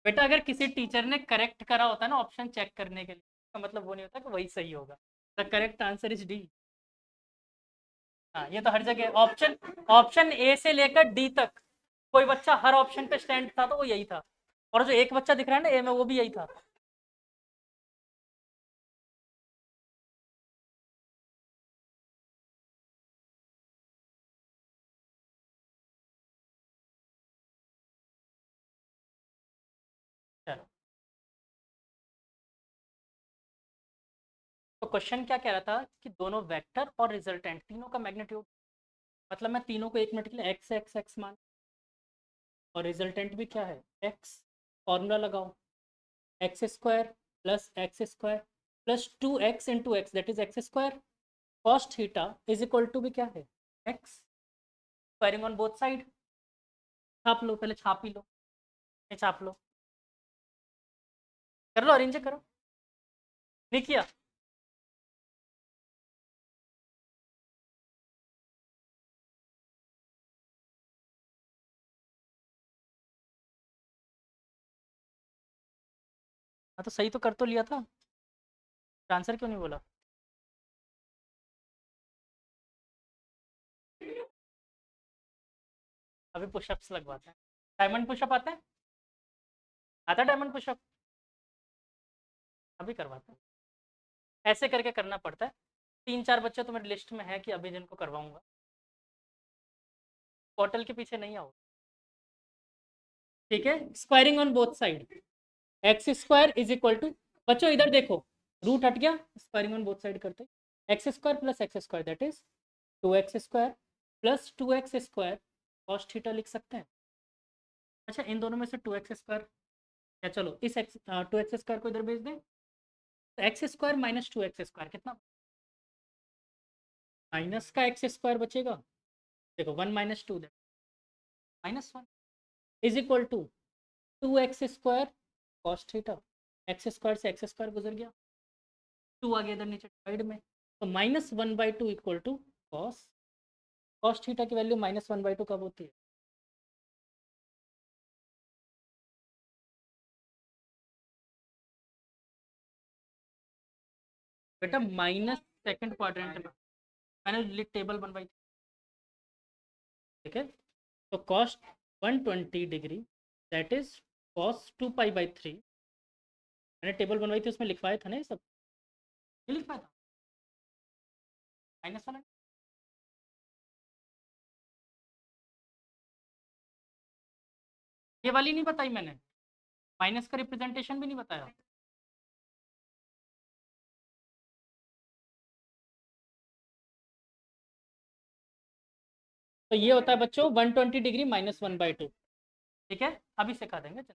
बेटा अगर किसी टीचर ने करेक्ट करा होता है ना ऑप्शन चेक करने के लिए, तो मतलब वो नहीं होता कि वही सही होगा। The correct answer is D. हाँ ये तो हर जगह ऑप्शन, ऑप्शन ए से लेकर डी तक कोई बच्चा हर ऑप्शन पे स्टैंड था तो वो यही था, और जो एक बच्चा दिख रहा है ना ए में वो भी यही था। चलो तो क्वेश्चन क्या कह रहा था कि दोनों वेक्टर और रिजल्टेंट तीनों का मैग्नीट्यूड, मतलब मैं तीनों को 1 मिनट के लिए एक्स एक्स एक्स मान, और रिजल्टेंट भी क्या है x। फॉर्मूला लगाओ X square plus 2x into X that is X square cos theta is equal to भी क्या है x squaring on both side. छाप लो, पहले छाप ही लो, ये छाप लो, कर लो, अरेंज करो। नहीं किया? हाँ तो सही तो कर तो लिया था, आंसर क्यों नहीं बोला? अभी पुशअप्स लगवाते हैं। डायमंड पुशअप आता है? आता है डायमंड पुशअप? अभी करवाते हैं। ऐसे करके करना पड़ता है। 3-4 बच्चे तो मेरी लिस्ट में है कि अभी जिनको करवाऊंगा। पोर्टल के पीछे नहीं आओ, ठीक है। Squaring on both side X square is equal to, बच्चों इधर देखो, रूट हट गया, स्क्वायरिंग ऑन बोथ साइड करते X square plus X square that is 2x square plus 2x square cos theta लिख सकते हैं। अच्छा इन दोनों में से 2x स्क्वायर, या चलो इस एक्स 2x स्क्वायर को इधर भेज दें, तो x square minus 2x square कितना, माइनस का एक्स स्क्वायर बचेगा, देखो 1 minus 2 -1 is equal to 2x square cos theta, x square से एक्स स्क्वायर गुजर गया, 2 आ गया इधर नीचे साइड में, तो -1/2 equal to cos, cos theta की वैल्यू -1/2 कब होती है? बेटा माइनस सेकंड क्वाड्रेंट में, मैंने टेबल बनवाई थी, ठीक है। तो cos 120 degree that is cos 2π/3, मैंने टेबल बनवाई थी उसमें लिखवाया था ना ये सब, ये लिखवाया था माइनस वाला। ये वाली नहीं बताई मैंने, माइनस का रिप्रेजेंटेशन भी नहीं बताया। तो ये होता है बच्चों 120 डिग्री -1/2, ठीक है। अभी सिखा देंगे चलो।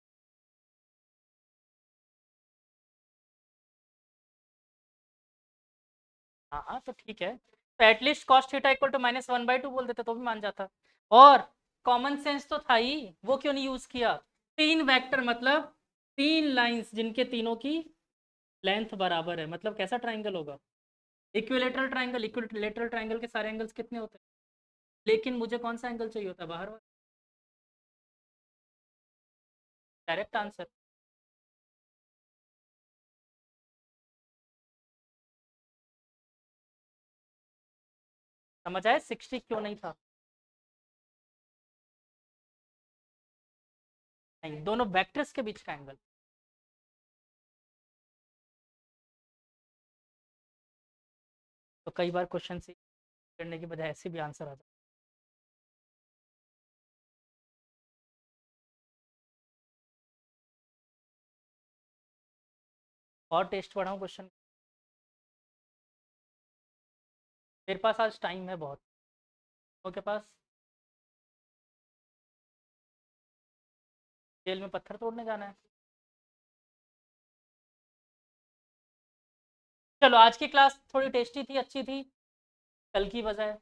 हाँ हाँ तो ठीक है, तो at least cos theta equal to -1/2 बोल देते तो भी मान जाता। और कॉमन सेंस तो था ही, वो क्यों नहीं यूज किया? 3 वेक्टर मतलब 3 लाइंस जिनके तीनों की लेंथ बराबर है, मतलब कैसा ट्राइंगल होगा? Equilateral triangle. इक्विलेटरल ट्राइंगल के सारे एंगल्स कितने होते हैं? लेकिन मुझे कौन सा एंगल चाहिए होता है, बाहर वाला? Direct answer. समझ आया 60 क्यों नहीं था? नहीं, दोनों वेक्टर्स के बीच का एंगल। तो कई बार क्वेश्चन से करने की बजाय ऐसे भी आंसर आ जाता है। और टेस्ट पढ़ाऊँ क्वेश्चन? मेरे पास आज टाइम है बहुत, आपके पास? जेल में पत्थर तोड़ने जाना है? चलो आज की क्लास थोड़ी टेस्टी थी, अच्छी थी, कल की बजाय,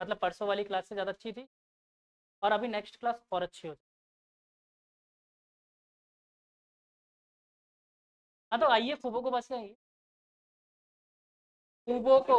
मतलब परसों वाली क्लास से ज़्यादा अच्छी थी। और अभी नेक्स्ट क्लास और अच्छी हो। हाँ तो आइए खूबों को, बस आइए खूबों को।